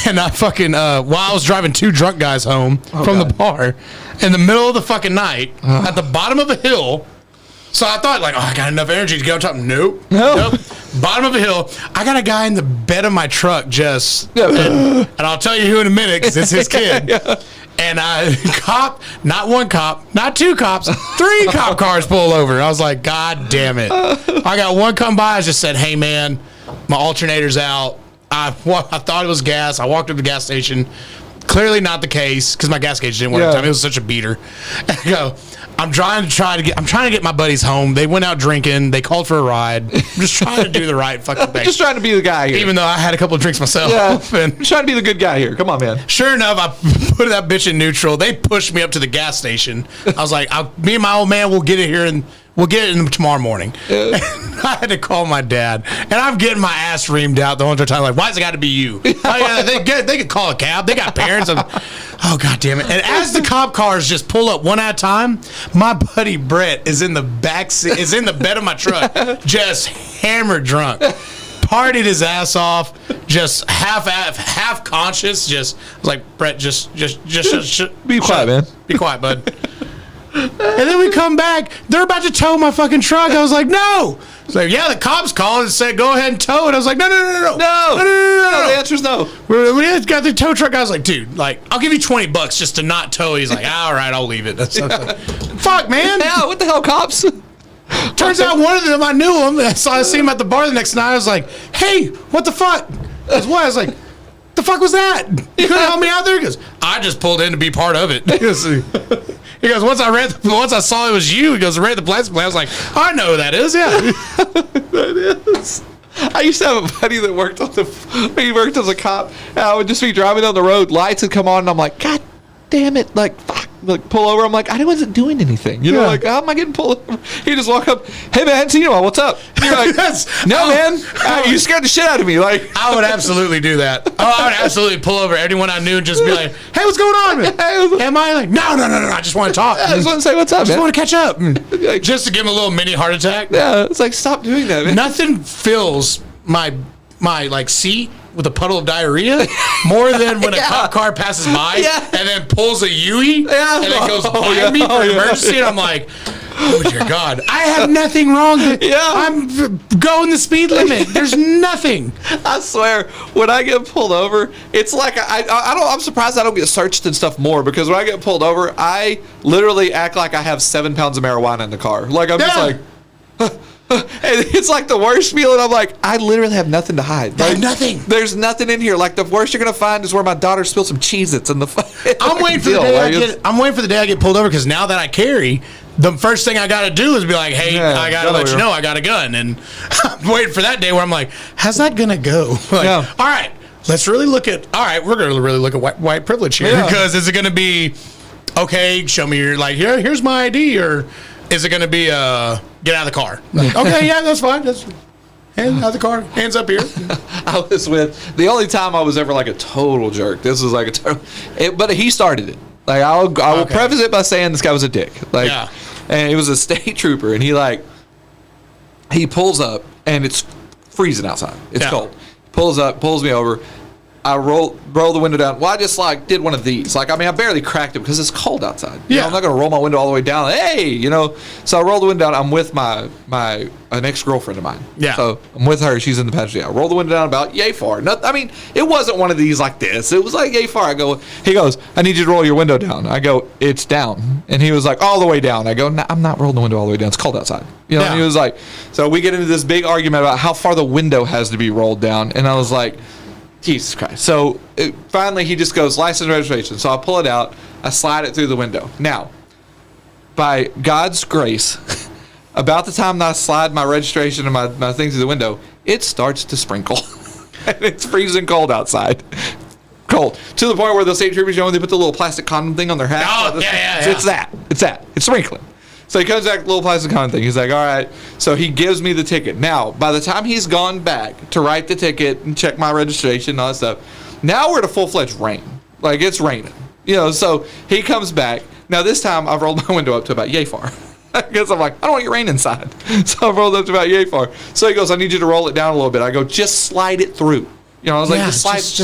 And I fucking, while I was driving two drunk guys home from the bar in the middle of the fucking night at the bottom of a hill. So I thought, like, I got enough energy to get on top. Nope. Bottom of a hill. I got a guy in the bed of my truck and I'll tell you who in a minute because it's his kid. And not one cop, not two cops, 3 cop cars pull over. I was like, God damn it. I got one come by. I just said, hey, man, my alternator's out. I thought it was gas. I walked to the gas station. Clearly not the case because my gas gauge didn't work at the time. It was such a beater. And I go, I'm trying to get my buddies home. They went out drinking. They called for a ride. I'm just trying to do the right fucking thing.
Just trying to be the guy here.
Even though I had a couple of drinks myself.
Yeah. And trying to be the good guy here. Come on, man.
Sure enough, I put that bitch in neutral. They pushed me up to the gas station. I was like, me and my old man will get it here and we'll get it in tomorrow morning. I had to call my dad, and I'm getting my ass reamed out the whole entire time. Like, why's it got to be you? They could call a cab. They got parents. Oh, God damn it. And as the cop cars just pull up one at a time, my buddy Brett is in the back seat, is in the bed of my truck, just hammered drunk. Partied his ass off, just half conscious. Just like, Brett, just
be quiet, man.
Be quiet, bud. And then we come back. They're about to tow my fucking truck. I was like, no. It's like, yeah, the cops called and said, go ahead and tow it. I was like, no.
The answer's no.
We got the tow truck. I was like, dude, like, I'll give you $20 just to not tow. He's like, all right, I'll leave it. That's like, fuck, man.
Yeah, what the hell, cops?
Turns out one of them, I knew him. I see him at the bar the next night. I was like, hey, what the fuck? That's why I was like, the fuck was that? You couldn't help me out there? He goes, I just pulled in to be part of it. He goes, once I saw it was you, he goes, read the license plate. I was like, I know who that is, yeah.
That is. I used to have a buddy that worked he worked as a cop, and I would just be driving down the road, lights would come on, and I'm like, God damn it, like, fuck, like, pull over. I'm like, I wasn't doing anything. You know, like, how am I getting pulled over? He just walk up, hey, man, I hadn't seen you in a while, what's up? And you're like, no, man, you scared the shit out of me. Like,
I would absolutely do that. I would absolutely pull over everyone I knew and just be like, hey, what's going on, man? Am I like, no, I just want to talk.
I just want to say what's up,
man. I just want to catch up.
Like,
just to give him a little mini heart attack.
Yeah, it's like, stop doing that, man.
Nothing fills my like seat with a puddle of diarrhea more than when a cop car passes by and then pulls a Yui and then goes by me for an emergency, and I'm like, oh dear God, I have nothing wrong. I'm going the speed limit. There's nothing.
I swear, when I get pulled over, it's like I'm surprised I don't get searched and stuff more, because when I get pulled over, I literally act like I have 7 pounds of marijuana in the car. Like, I'm just like, And it's like the worst feeling. I'm like, I literally have nothing to hide.
I have nothing.
There's nothing in here. Like the worst you're gonna find is where my daughter spilled some Cheez-Its in the.
I'm waiting for the day. I'm waiting for the day I get pulled over because now that I carry, the first thing I got to do is be like, hey, I got to let you know I got a gun, and I'm waiting for that day where I'm like, how's that gonna go? Like, all right, let's really look at. All right, we're gonna really look at white privilege here because is it gonna be okay? Show me your here's my ID, or is it gonna be get out of the car? Like, okay, yeah, that's fine. That's hand out of the car, hands up here.
I was with the only time I was ever like a total jerk. This was like a total, but he started it. Like I will preface it by saying this guy was a dick. Like, and he was a state trooper, and he pulls up, and it's freezing outside. It's cold. Pulls up, pulls me over. I roll the window down. Well, I just like did one of these. Like, I mean, I barely cracked it because it's cold outside. You know, I'm not gonna roll my window all the way down. Hey, you know. So I roll the window down. I'm with an ex-girlfriend of mine. Yeah. So I'm with her. She's in the passenger. I roll the window down about yay far. I mean, it wasn't one of these like this. It was like yay far. He goes, I need you to roll your window down. I go, it's down. And he was like, all the way down. I go, no, I'm not rolling the window all the way down. It's cold outside. You know. And he was like, so we get into this big argument about how far the window has to be rolled down. And I was like, Jesus Christ. So finally he just goes, license and registration. So I pull it out. I slide it through the window. Now, by God's grace, about the time that I slide my registration and my thing through the window, it starts to sprinkle. And it's freezing cold outside. Cold. To the point where the state troopers, they put the little plastic condom thing on their hat.
Oh,
So it's that. It's sprinkling. So he comes back with a little plastic condom thing. He's like, all right. So he gives me the ticket. Now, by the time he's gone back to write the ticket and check my registration and all that stuff, now we're at a full-fledged rain. Like, it's raining. You know, so he comes back. Now, this time, I've rolled my window up to about yay far. Because I'm like, I don't want to get rain inside. So I've rolled up to about yay far. So he goes, I need you to roll it down a little bit. I go, just slide it through. You know, I was like, just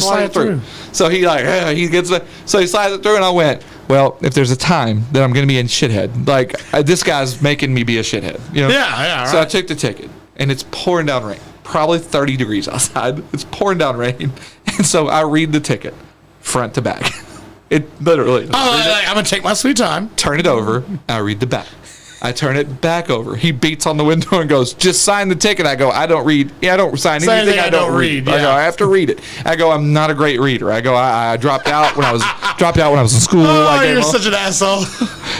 slide it through. So he he gets it. So he slides it through, and I went, well, if there's a time that I'm going to be in shithead, like this guy's making me be a shithead. You know?
Yeah.
So I took the ticket, and it's pouring down rain. Probably 30 degrees outside. It's pouring down rain. And so I read the ticket front to back. It literally.
I'm going to take my sweet time.
Turn it over. I read the back. I turn it back over. He beats on the window and goes, just sign the ticket. I go, I don't read. Yeah, I don't sign anything I don't read. I go, I have to read it. I go, I'm not a great reader. I go, I dropped out when I was in school.
Oh, you're such an asshole.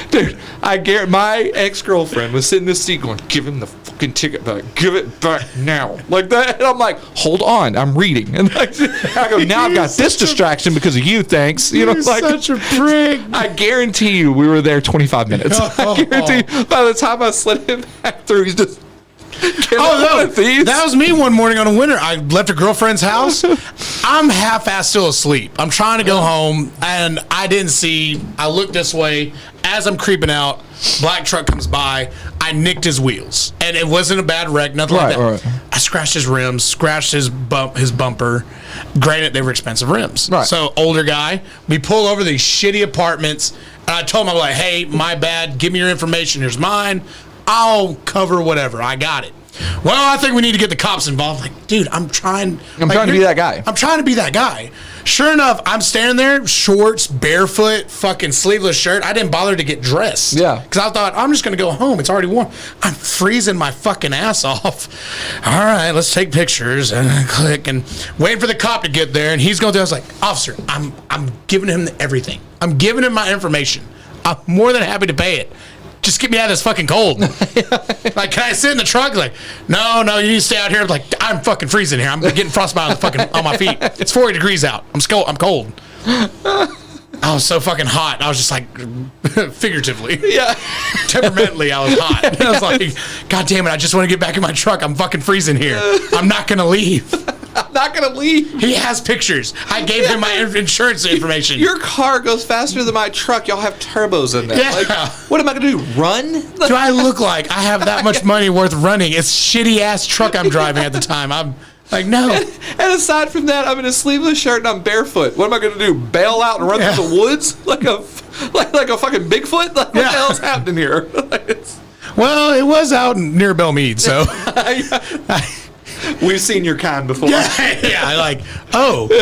Dude, I guarantee my ex-girlfriend was sitting in this seat going, give him the fucking ticket back. Give it back now. Like that. And I'm like, hold on, I'm reading. And I go, now I've got this distraction because of you, thanks. You know,
you're like, such a prick.
I guarantee you we were there 25 minutes. I guarantee you. By the time I slid him back through, he's just.
That was me one morning on a winter. I left a girlfriend's house. I'm half-assed still asleep. I'm trying to go home, and I didn't see. I looked this way. As I'm creeping out, black truck comes by. I nicked his wheels, and it wasn't a bad wreck, nothing like that. Right. I scratched his rims, scratched his bumper. Granted, they were expensive rims. Right. So older guy. We pull over these shitty apartments, and I told him, I'm like, hey, my bad. Give me your information. Here's mine. I'll cover whatever. I got it. Well, I think we need to get the cops involved. Like, dude, I'm trying to be that guy. I'm trying to be that guy. Sure enough, I'm standing there, shorts, barefoot, fucking sleeveless shirt. I didn't bother to get dressed. Yeah. Because I thought, I'm just going to go home. It's already warm. I'm freezing my fucking ass off. All right, let's take pictures and click and waiting for the cop to get there. And he's going through. I was like, officer, I'm giving him everything. I'm giving him my information. I'm more than happy to pay it. Just get me out of this fucking cold. Like, can I sit in the truck? Like, no, you need to stay out here. Like, I'm fucking freezing here. I'm getting frostbite on my feet. It's 40 degrees out. I'm cold. I was so fucking hot. I was just like, figuratively. Yeah. Temperamentally, I was hot. And I was like, God damn it, I just want to get back in my truck. I'm fucking freezing here. I'm not going to leave.
I'm not going to leave.
He has pictures. I gave him my insurance information.
Your car goes faster than my truck. Y'all have turbos in there. Yeah. Like, what am I going to do, run?
Do I look like I have that much money worth running? It's shitty-ass truck I'm driving at the time. I'm like, no.
And aside from that, I'm in a sleeveless shirt and I'm barefoot. What am I going to do, bail out and run through the woods like a fucking Bigfoot? Like, what the hell's happening here?
Well, it was out near Belmead, so...
We've seen your kind before.
Yeah, like,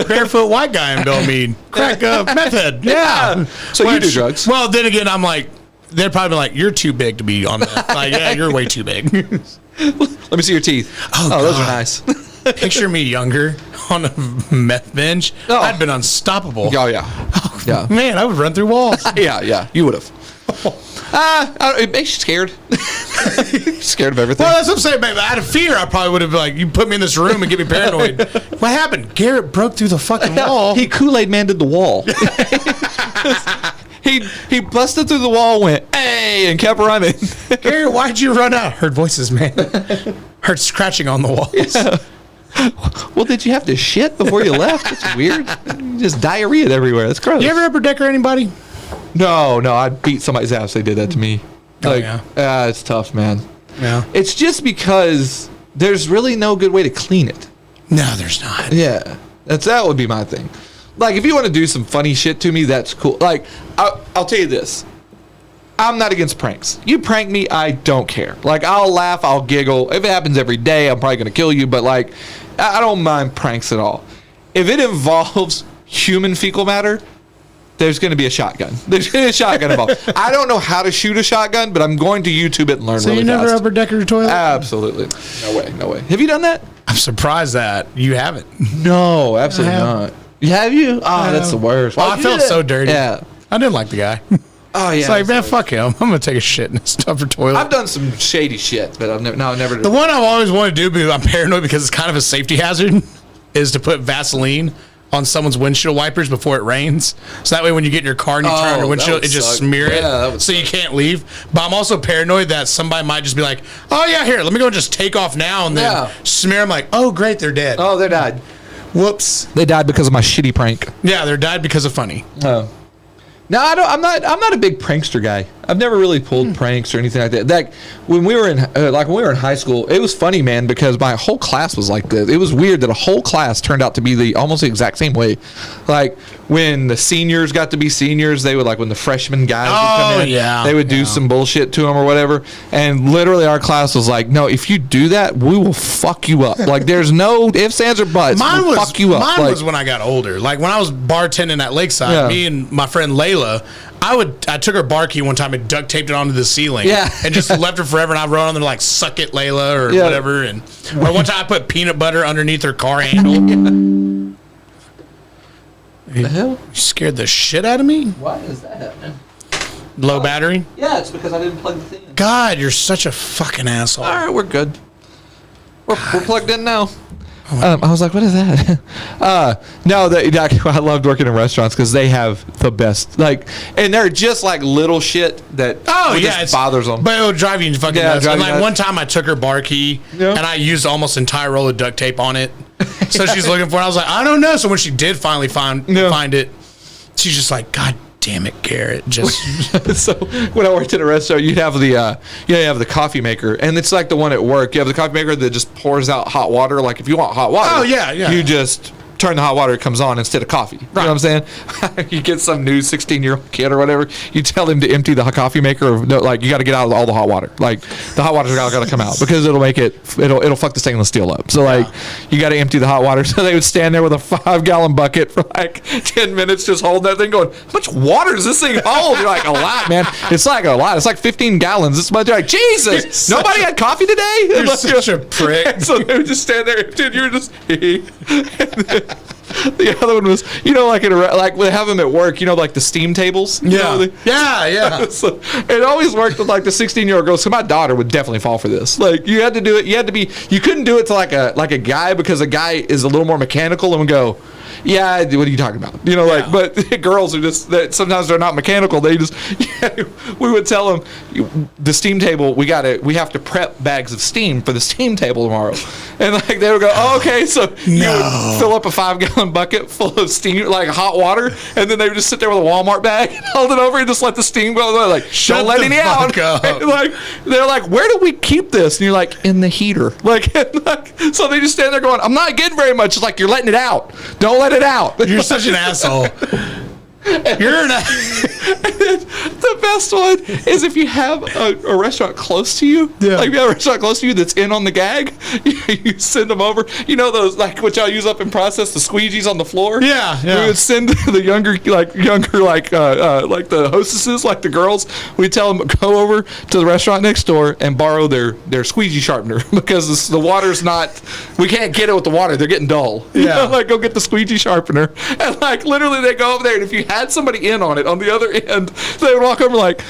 barefoot white guy in Belmead. Crack meth head. Yeah.
So you do drugs.
Well, then again, I'm like, they're probably like, you're too big to be on that. Like, yeah, you're way too big.
Let me see your teeth.
Oh,
those are
God.
nice.
Picture me younger on a meth bench.
Oh.
I'd been unstoppable.
Oh, yeah. Yeah.
Man, I would run through walls.
Yeah. You would have. It makes you scared. Scared of everything.
Well, that's what I'm saying, man. Out of fear, I probably would have like, you put me in this room and get me paranoid. What happened? Garrett broke through the fucking wall.
He Kool-Aid man did the wall. He busted through the wall, went, hey, and kept running.
Garrett, why'd you run out? Heard voices, man. Heard scratching on the walls.
Yeah. Well, did you have to shit before you left? It's weird. Just diarrhea everywhere. That's gross.
You ever upper decker anybody?
No, I beat somebody's ass. They did that to me. Like, it's tough, man.
Yeah.
It's just because there's really no good way to clean it.
No, there's not.
Yeah, that would be my thing. Like, if you want to do some funny shit to me, that's cool. Like, I'll tell you this. I'm not against pranks. You prank me, I don't care. Like, I'll laugh, I'll giggle. If it happens every day, I'm probably going to kill you. But, like, I don't mind pranks at all. If it involves human fecal matter, there's going to be a shotgun. There's going to be a shotgun involved. I don't know how to shoot a shotgun, but I'm going to YouTube it and learn really fast.
So you never upper decker your toilet?
Absolutely. No way. Have you done that?
I'm surprised that you haven't.
No, absolutely not. Have you? Oh, that's the worst.
Well, I felt so dirty.
Yeah.
I didn't like the guy.
Oh, yeah.
It's like, man, fuck him. I'm going to take a shit in his tougher toilet.
I've done some shady shit, but I've never
The one I've always wanted to do, because I'm paranoid because it's kind of a safety hazard, is to put Vaseline on someone's windshield wipers before it rains. So that way when you get in your car and you turn on your windshield, it just smear it so you can't leave. But I'm also paranoid that somebody might just be like, oh, yeah, here, let me go and just take off now and then smear them like, oh, great, they're dead.
Oh, they died.
Whoops.
They died because of my shitty prank.
Yeah, they're died because of funny.
Oh. No, I'm not a big prankster guy. I've never really pulled pranks or anything like that. Like when we were in high school, it was funny, man, because my whole class was like this. It was weird that a whole class turned out to be almost the exact same way. Like when the seniors got to be seniors, they would when the freshman guys would come in, they would do some bullshit to them or whatever. And literally our class was like, no, if you do that, we will fuck you up. Like there's no ifs, ands, or buts. We'll fuck you up.
Mine was when I got older. Like when I was bartending at Lakeside, me and my friend Layla, I took her bar key one time and duct taped it onto the ceiling. And just left her forever. And I wrote on there like, suck it, Layla, or whatever. Or one time I put peanut butter underneath her car handle.
The hell?
You scared the shit out of me?
Why is that happening?
Low battery?
Yeah, it's because I didn't plug the thing in.
God, you're such a fucking asshole.
All right, we're good. We're plugged in now. I was like, what is that? I loved working in restaurants because they have the best, and they're just like little shit that just bothers them.
But it'll drive you fucking nuts. And one time I took her bar key and I used almost an entire roll of duct tape on it. So she's looking for it. I was like, I don't know. So when she did finally find it, she's just like, God damn it, Garrett. Just
so when I worked at a restaurant, you'd have the coffee maker, and it's like the one at work. You have the coffee maker that just pours out hot water. Like if you want hot water, you just turn the hot water, it comes on instead of coffee. Right. You know what I'm saying? You get some new 16-year-old kid or whatever, you tell him to empty the coffee maker, or you got to get out all the hot water. Like the hot water's got to come out because it'll fuck the stainless steel up. So you got to empty the hot water. So they would stand there with a 5-gallon bucket for 10 minutes, just holding that thing, going, how much water does this thing hold? You're like, a lot, man. It's like a lot. It's like 15 gallons. This much. You're like, Jesus, nobody had coffee today?
You're such a prick.
So they would just stand there, dude. You were just. The other one was, we have them at work, like the steam tables.
Yeah.
So it always worked with the 16-year-old girls. So my daughter would definitely fall for this. Like you had to do it. You couldn't do it to like a guy, because a guy is a little more mechanical and would go, yeah, what are you talking about? But girls are just, sometimes they're not mechanical. They just, we would tell them, the steam table, we have to prep bags of steam for the steam table tomorrow. And they would go, oh, okay. So you would fill up a 5-gallon bucket full of steam, like hot water. And then they would just sit there with a Walmart bag and hold it over and just let the steam go. They're like, don't let any out. They're like, where do we keep this? And you're like, in the heater. So they just stand there going, I'm not getting very much. It's like, you're letting it out. Don't let it out.
You're such an asshole. You're not.
The best one is if you have a restaurant close to you.
Yeah.
Like if you have a restaurant close to you that's in on the gag, you send them over. You know those like what y'all use up in process, the squeegees on the floor.
Yeah.
We would send the younger like the hostesses, like the girls. We tell them go over to the restaurant next door and borrow their squeegee sharpener because the water's not. We can't get it with the water. They're getting dull. You know, like go get the squeegee sharpener and like literally they go over there and if you had somebody in on it on the other end, they would walk over like,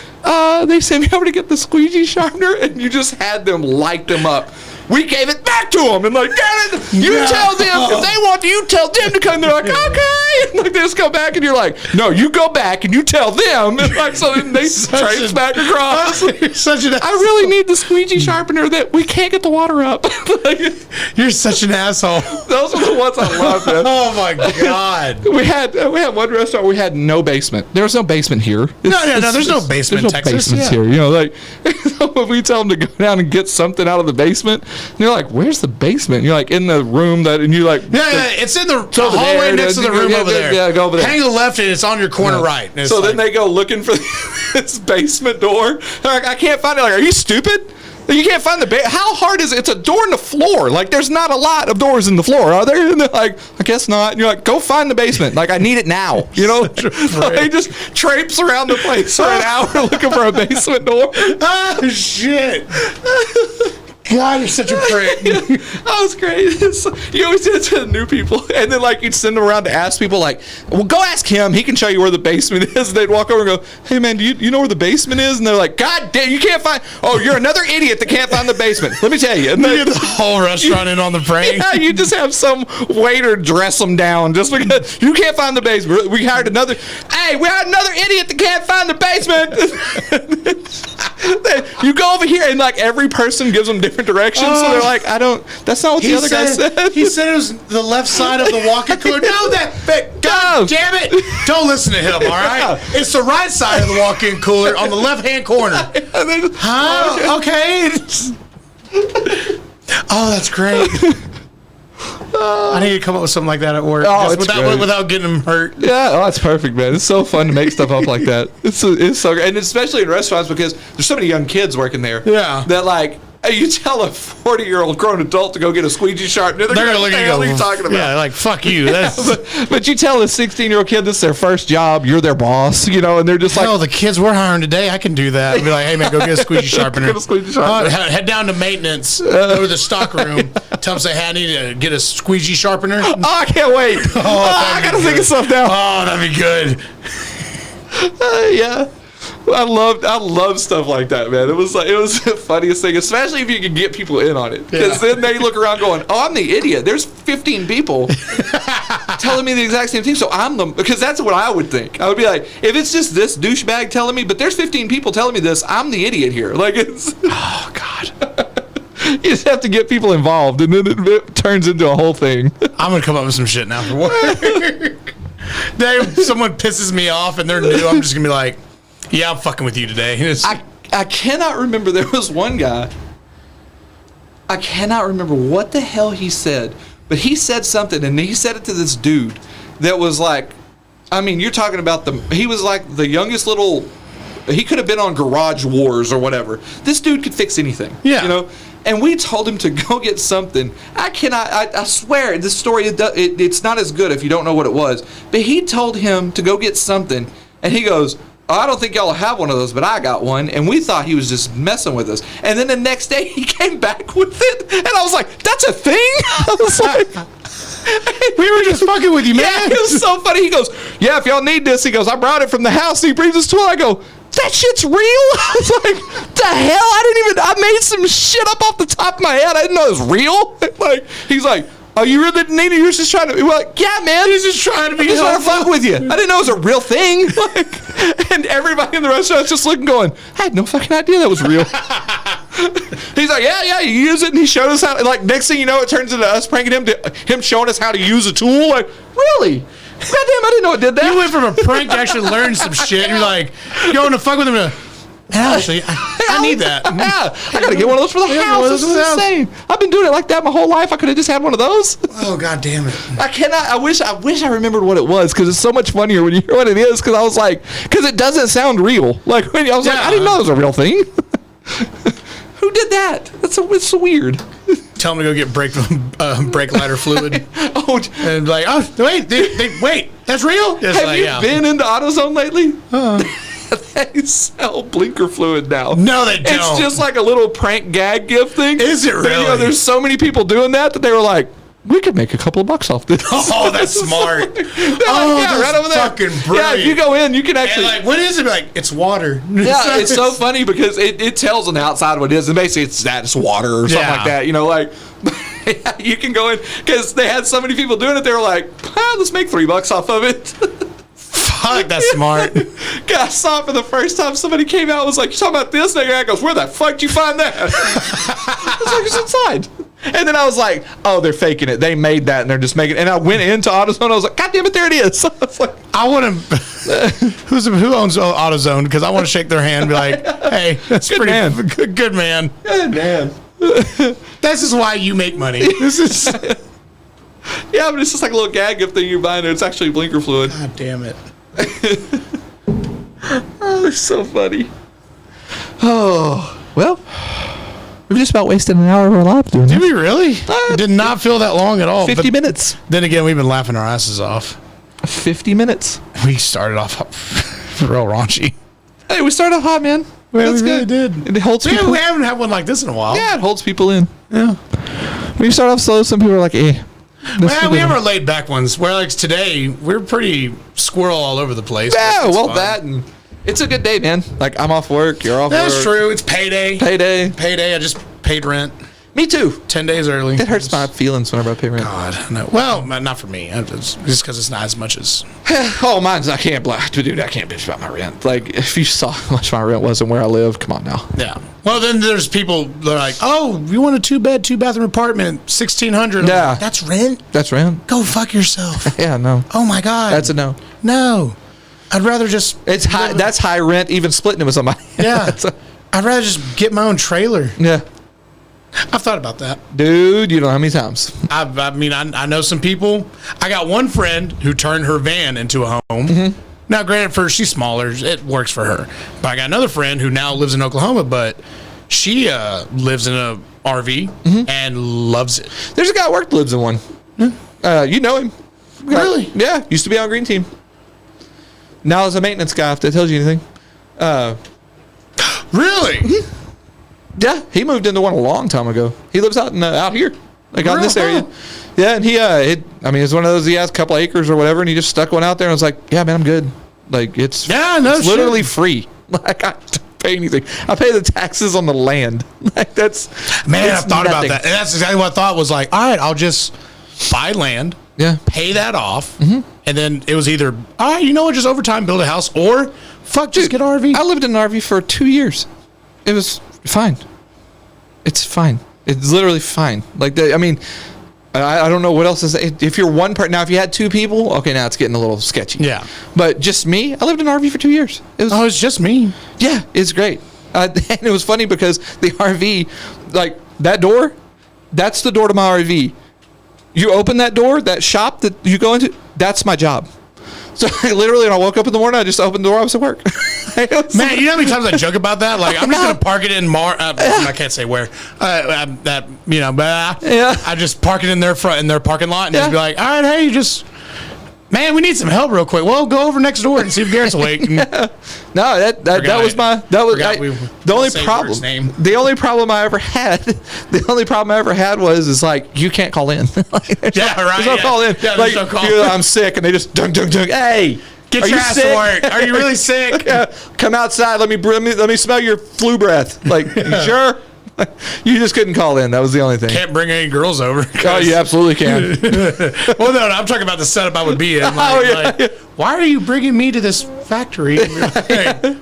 they sent me over to get the squeegee sharpener, and you just had them light them up. We gave it back to them, and like, damn it, you tell them if they want to, you tell them to come. They're like, okay, and like they just go back, and you're like, no, you go back and you tell them, and like so then they trace back across. I really need the squeegee sharpener that we can't get the water up. Like,
you're such an asshole.
Those are the ones I love, man.
Oh my god.
We had one restaurant. We had no basement. There was no basement here.
No, there's no basement in Texas.
Basements here. You know, like when we tell them to go down and get something out of the basement. And they're like, "Where's the basement?" And you're like, "In the room that," and you're like,
it's in the hallway next to the room over there.
Yeah, go over there.
Hang to the left, and it's on your corner right.
So then they go looking for this basement door. They're like, "I can't find it." Like, are you stupid? You can't find the How hard is it? It's a door in the floor. Like, there's not a lot of doors in the floor, are there? And they're like, I guess not. And you're like, go find the basement. Like, I need it now. You know? They just traipse around the place for an hour looking for a basement door.
Oh, shit. God, you're such a prick.
That was great. You always did it to new people. And then, like, you'd send them around to ask people, like, well, go ask him. He can show you where the basement is. And they'd walk over and go, hey, man, do you know where the basement is? And they're like, God damn, you can't find. Oh, you're another idiot that can't find the basement. Let me tell you. And
you get the whole restaurant in on the prank.
Yeah, you just have some waiter dress them down just because you can't find the basement. We hired another. Hey, we hired another idiot that can't find the basement. You go over here and, like, every person gives them different directions, so they're like, that's not what the other guy said.
He said it was the left side of the walk-in cooler. No, God damn it. Don't listen to him, all right? It's the right side of the walk-in cooler on the left-hand corner. Huh? Okay. Oh, that's great. I need to come up with something like that at work. Without getting them hurt.
Yeah, that's perfect, man. It's so fun to make stuff up like that. It's so great. And especially in restaurants because there's so many young kids working there.
Yeah.
That, like, you tell a 40-year-old grown adult to go get a squeegee sharpener, they're going to look at you. What are you talking about?
Yeah, like, fuck you.
But you tell a 16-year-old kid this is their first job, you're their boss, you know, and they're just like,
the kids we're hiring today, I can do that. I'd be like, hey, man, go get a squeegee sharpener.
Get a squeegee sharpener.
Head down to maintenance, go to the stock room, tell them, say, hey, I need to get a squeegee sharpener.
Oh, I can't wait. I got to think of stuff now.
Oh, that'd be good.
Yeah. I love stuff like that, man. It was the funniest thing, especially if you can get people in on it. Because then they look around going, oh, I'm the idiot. There's 15 people telling me the exact same thing. So I'm because that's what I would think. I would be like, if it's just this douchebag telling me, but there's 15 people telling me this, I'm the idiot here. Like, it's, oh, God. You just have to get people involved, and then it turns into a whole thing.
I'm going to come up with some shit now for work. If someone pisses me off and they're new, I'm just going to be like, yeah, I'm fucking with you today.
I cannot remember. There was one guy. I cannot remember what the hell he said, but he said something, and he said it to this dude that was like, I mean, you're talking about he was like the youngest little, he could have been on Garage Wars or whatever. This dude could fix anything.
Yeah.
You know? And we told him to go get something. I swear, this story, it's not as good if you don't know what it was. But he told him to go get something, and he goes, oh, I don't think y'all have one of those, but I got one. And we thought he was just messing with us. And then the next day, he came back with it. And I was like, that's a thing? I was like,
we were just fucking with you, man.
Yeah, it was so funny. He goes, yeah, if y'all need this, he goes, I brought it from the house. And he brings this to it. I go, that shit's real? I was like, the hell? I made some shit up off the top of my head. I didn't know it was real. Like, he's like, oh, you really didn't need it? You're just trying to. We're like, yeah, man.
He's just trying to be
helpful. Trying to fuck with you. I didn't know it was a real thing. Like, and everybody in the restaurant's just looking, going, I had no fucking idea that was real. He's like, yeah, you use it, and he showed us how. Like, next thing you know, it turns into us pranking him to him showing us how to use a tool. Like, really? Goddamn, I didn't know it did that.
You went from a prank to actually learn some shit. And you're like, you want to fuck with him? Actually, I need that.
Yeah, I gotta get one of those for the house. This is insane. I've been doing it like that my whole life. I could have just had one of those.
Oh, God damn it.
I cannot. I wish I remembered what it was, because it's so much funnier when you hear what it is. Because I was like, because it doesn't sound real. Like when I was like, I didn't know it was a real thing. Who did that? It's so weird.
Tell them to go get brake lighter fluid.
Oh,
and like, oh wait, wait, that's real. Just
have you been into AutoZone lately? They sell blinker fluid now.
No, they don't.
It's just like a little prank gag gift thing.
Is it really?
You know, there's so many people doing that they were like, we could make a couple of bucks off this.
Oh, that's smart.
Yeah, right over there.
Fucking brilliant.
Yeah, if you go in, you can actually.
And like, what is it? Like, it's water.
Yeah, it's so funny because it tells on the outside what it is, and basically it's water or something like that. You know, like you can go in because they had so many people doing it. They were like, let's make $3 off of it.
Fuck, that's smart.
God, I saw it for the first time. Somebody came out and was like, you talking about this? And the guy goes, where the fuck did you find that? I was like, it's inside. And then I was like, oh, they're faking it. They made that and they're just making it. And I went into AutoZone. I was like, God damn it, there it is. I was like,
I want to. Who owns AutoZone? Because I want to shake their hand and be like, hey, that's
good man.
Good man.
Good man.
This is why you make money. This is.
Yeah, but it's just like a little gag gift thing you're buying. It's actually blinker fluid.
God damn it.
Oh, it's so funny. Oh, well. We've just about wasted an hour of our life doing
Did we really? It did not feel that long at all.
50 minutes.
Then again, we've been laughing our asses off.
50 minutes.
We started off real raunchy.
Hey, we started hot, man.
Well,
That's
we really
good.
did.
It holds people.
We haven't had one like this in a while.
Yeah, it holds people in.
Yeah.
When you start off slow, some people are like, eh.
Well, we have our laid back ones. Where like today, we're pretty squirrel all over the place.
Yeah, well,
fun.
that and it's a good day, man. Like I'm off work, you're off work.
That's true. It's payday.
Payday.
I just paid rent.
Me too.
10 days early.
It hurts my feelings whenever I pay rent.
God, no. Well, not for me. It's just because it's not as much as.
Oh, mine's. I can't dude. I can't bitch about my rent. Like if you saw how much my rent was and where I live, come on now.
Yeah. Well, then there's people that are like, oh, you want a 2-bed, 2-bathroom apartment, $1,600.
Yeah.
Like, that's rent.
That's rent.
Go fuck yourself.
Yeah, no.
Oh my God.
That's a no.
No. I'd rather just.
It's high. That's high rent, even splitting it with somebody.
Yeah. I'd rather just get my own trailer.
Yeah.
I've thought about that.
Dude, you know how many times.
I mean, I know some people. I got one friend who turned her van into a home. Mm-hmm. Now, granted, she's smaller. It works for her. But I got another friend who now lives in Oklahoma, but she lives in a RV and loves it.
There's a guy at work that lives in one. You know him.
Really?
Yeah. Used to be on Green Team. Now is a maintenance guy, if that tells you anything.
Really?
Mm-hmm. Yeah, he moved into one a long time ago. He lives out here, like out in this area. Yeah, and it's one of those. He has a couple acres or whatever, and he just stuck one out there. And I was like, yeah, man, I'm good. Like it's literally free. Like I don't pay anything. I pay the taxes on the land. Like that's
I've thought about that, and that's exactly what I thought was like. All right, I'll just buy land.
Yeah,
pay that off, and then it was either all right, you know what, just over time build a house, or just get an RV.
I lived in an RV for 2 years. It was fine. It's fine. It's literally fine. Like I don't know what else is. If you're one part now, if you had two people, okay, now it's getting a little sketchy.
Yeah.
But just me, I lived in an RV for 2 years.
It's just me.
Yeah, it's great. And it was funny because the RV, like that door, that's the door to my RV. You open that door, that shop that you go into, that's my job. So literally, when I woke up in the morning, I just opened the door. I was at work.
Man, you know how many times I joke about that? Like, I'm just gonna park it in I can't say where. I just park it in their parking lot and just be like, all right, hey, man, we need some help real quick. Well, go over next door and see if Garrett's awake.
No, that was the only problem. The only problem I ever had was like you can't call in. There's no call in.
Yeah,
like
no call.
I'm sick, and they just dunk. Hey,
get your ass to work. Are you really sick?
Yeah. Come outside. Let me smell your flu breath. Like you sure? You just couldn't call in. That was the only thing.
Can't bring any girls over.
Oh, you absolutely can.
Well, no, I'm talking about the setup I would be in. Like, why are you bringing me to this factory? Like,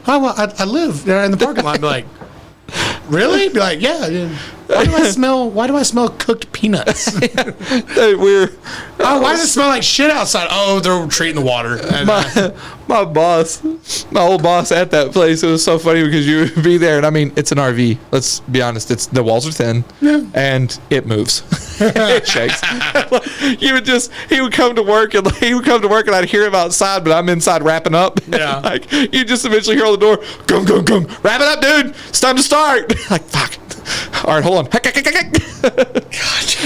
I live there in the parking lot. Be like, really? Be like, yeah. Why do I smell cooked peanuts?
Hey,
Why does it smell like shit outside? Oh, they're treating the water.
my boss, my old boss at that place, it was so funny because you would be there, and I mean, it's an RV. Let's be honest, the walls are thin, and it moves. It shakes. He would come to work, and I'd hear him outside, but I'm inside wrapping up.
Yeah.
Like, you just eventually hear on the door, "Gum, gum, gum, wrap it up, dude. It's time to start." Like, fuck. All right, hold on.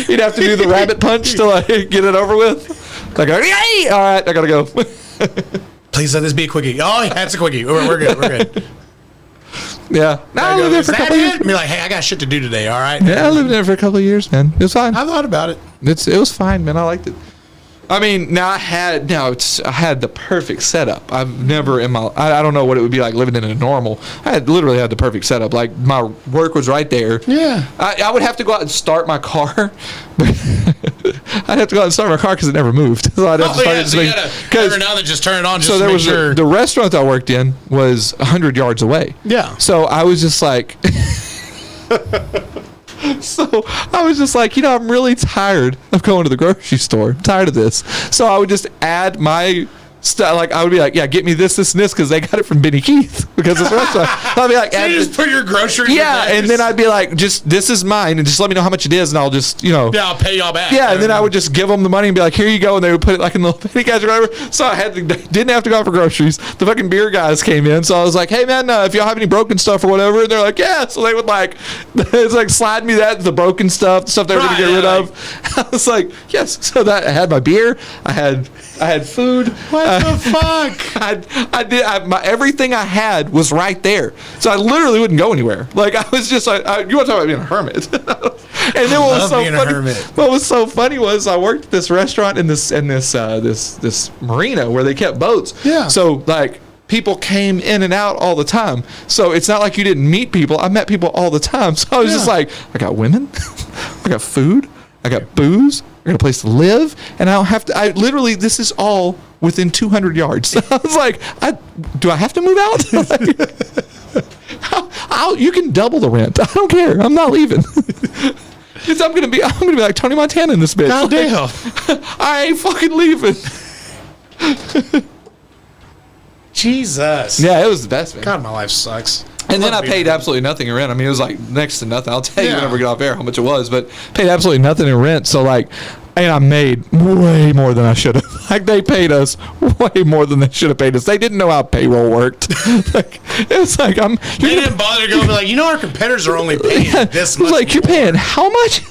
You'd have to do the rabbit punch to like get it over with. Like, yay! All right, I gotta go.
Please let this be a quickie. Oh, yeah, it's a quickie. We're good.
Yeah. No, I lived there for a couple of years.
Be like, hey, I got shit to do today. All right.
Yeah, I lived there for a couple of years, man. It was fine.
I thought about it.
It was fine, man. I liked it. I mean, I had the perfect setup. I've never I don't know what it would be like living in a normal. I literally had the perfect setup. Like, my work was right there.
Yeah.
I would have to go out and start my car. I'd have to go out and start my car because it never moved. So I'd have to start it.
So you gotta every now and then just turn it on. Just
so there
to
was
make sure.
The restaurant I worked in was 100 yards away.
Yeah.
So I was just like. So I was just like, I'm really tired of going to the grocery store. I'm tired of this. So I would just add my stuff. Like, I would be like, yeah, get me this, and this, because they got it from Benny Keith because it's a restaurant. I'd be like,
so you just put your groceries.
Yeah, and then I'd be like, just this is mine, and just let me know how much it is, and I'll just
Yeah, I'll pay y'all back.
Yeah, and then I would just give them the money and be like, here you go, and they would put it like in the little penny cash or whatever. So I didn't have to go out for groceries. The fucking beer guys came in, so I was like, hey man, if y'all have any broken stuff or whatever, and they're like, yeah. So they would it's like slide me the broken stuff, the stuff they were gonna get rid of. I was like, yes. So that I had my beer, I had food.
What the fuck?
Everything I had was right there. So I literally wouldn't go anywhere. Like, I was just like, you want to talk about being a hermit? And then what was so funny was I worked at this restaurant in this marina where they kept boats.
Yeah.
So like, people came in and out all the time. So it's not like you didn't meet people. I met people all the time. So I was just like, I got women, I got food, I got booze, I got a place to live, and I don't have to. This is all within 200 yards. So I was like, do I have to move out? You can double the rent. I don't care. I'm not leaving. I'm gonna be like Tony Montana in this bitch.
God damn.
I ain't fucking leaving.
Jesus.
Yeah, it was the best, man.
God, my life sucks.
And then I paid absolutely nothing in rent. I mean, it was like next to nothing. I'll tell you whenever we get off air how much it was, but paid absolutely nothing in rent. So like, and I made way more than I should have. Like, they paid us way more than they should have paid us. They didn't know how payroll worked. Like, it was like,
they didn't bother to go and be like, our competitors are only paying this much.
It was like, you're paying how much?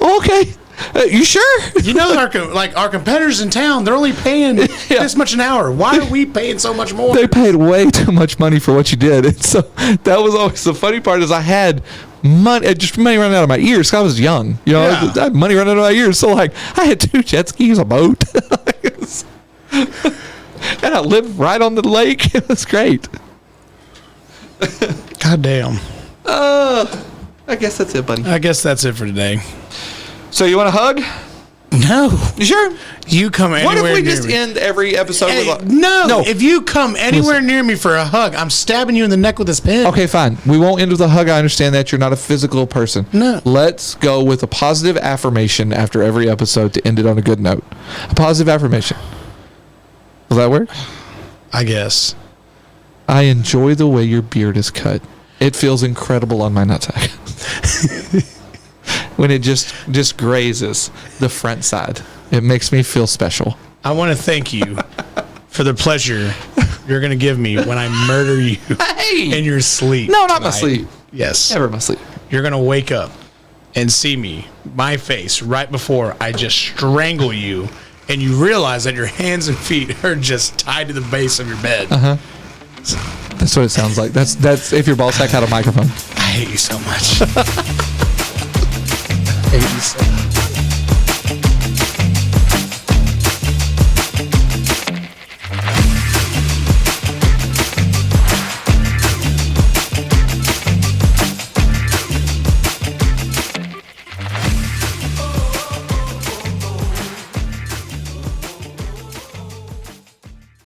Okay. You sure?
Our competitors in town, they're only paying this much an hour. Why are we paying so much more?
They paid way too much money for what you did. And so that was always the funny part, is I had money running out of my ears. I was young, I had money running out of my ears. So like, I had 2 jet skis, a boat, and I lived right on the lake. It was great.
God damn.
I guess that's it, buddy.
I guess that's it for today.
So you want a hug?
No.
You sure?
You come anywhere near me.
What if we just end every episode with
No. If you come anywhere near me for a hug, I'm stabbing you in the neck with this pen.
Okay, fine. We won't end with a hug. I understand that you're not a physical person.
No.
Let's go with a positive affirmation after every episode to end it on a good note. A positive affirmation. Will that work?
I guess.
I enjoy the way your beard is cut. It feels incredible on my nutsack. When it just grazes the front side. It makes me feel special.
I want to thank you for the pleasure you're going to give me when I murder you in your sleep.
No, not my sleep.
Yes.
Never my sleep.
You're going to wake up and see me, my face, right before I just strangle you, and you realize that your hands and feet are just tied to the base of your bed.
Uh-huh. That's what it sounds like. That's if your ball sack had a microphone.
I hate you so much. I hate you so much.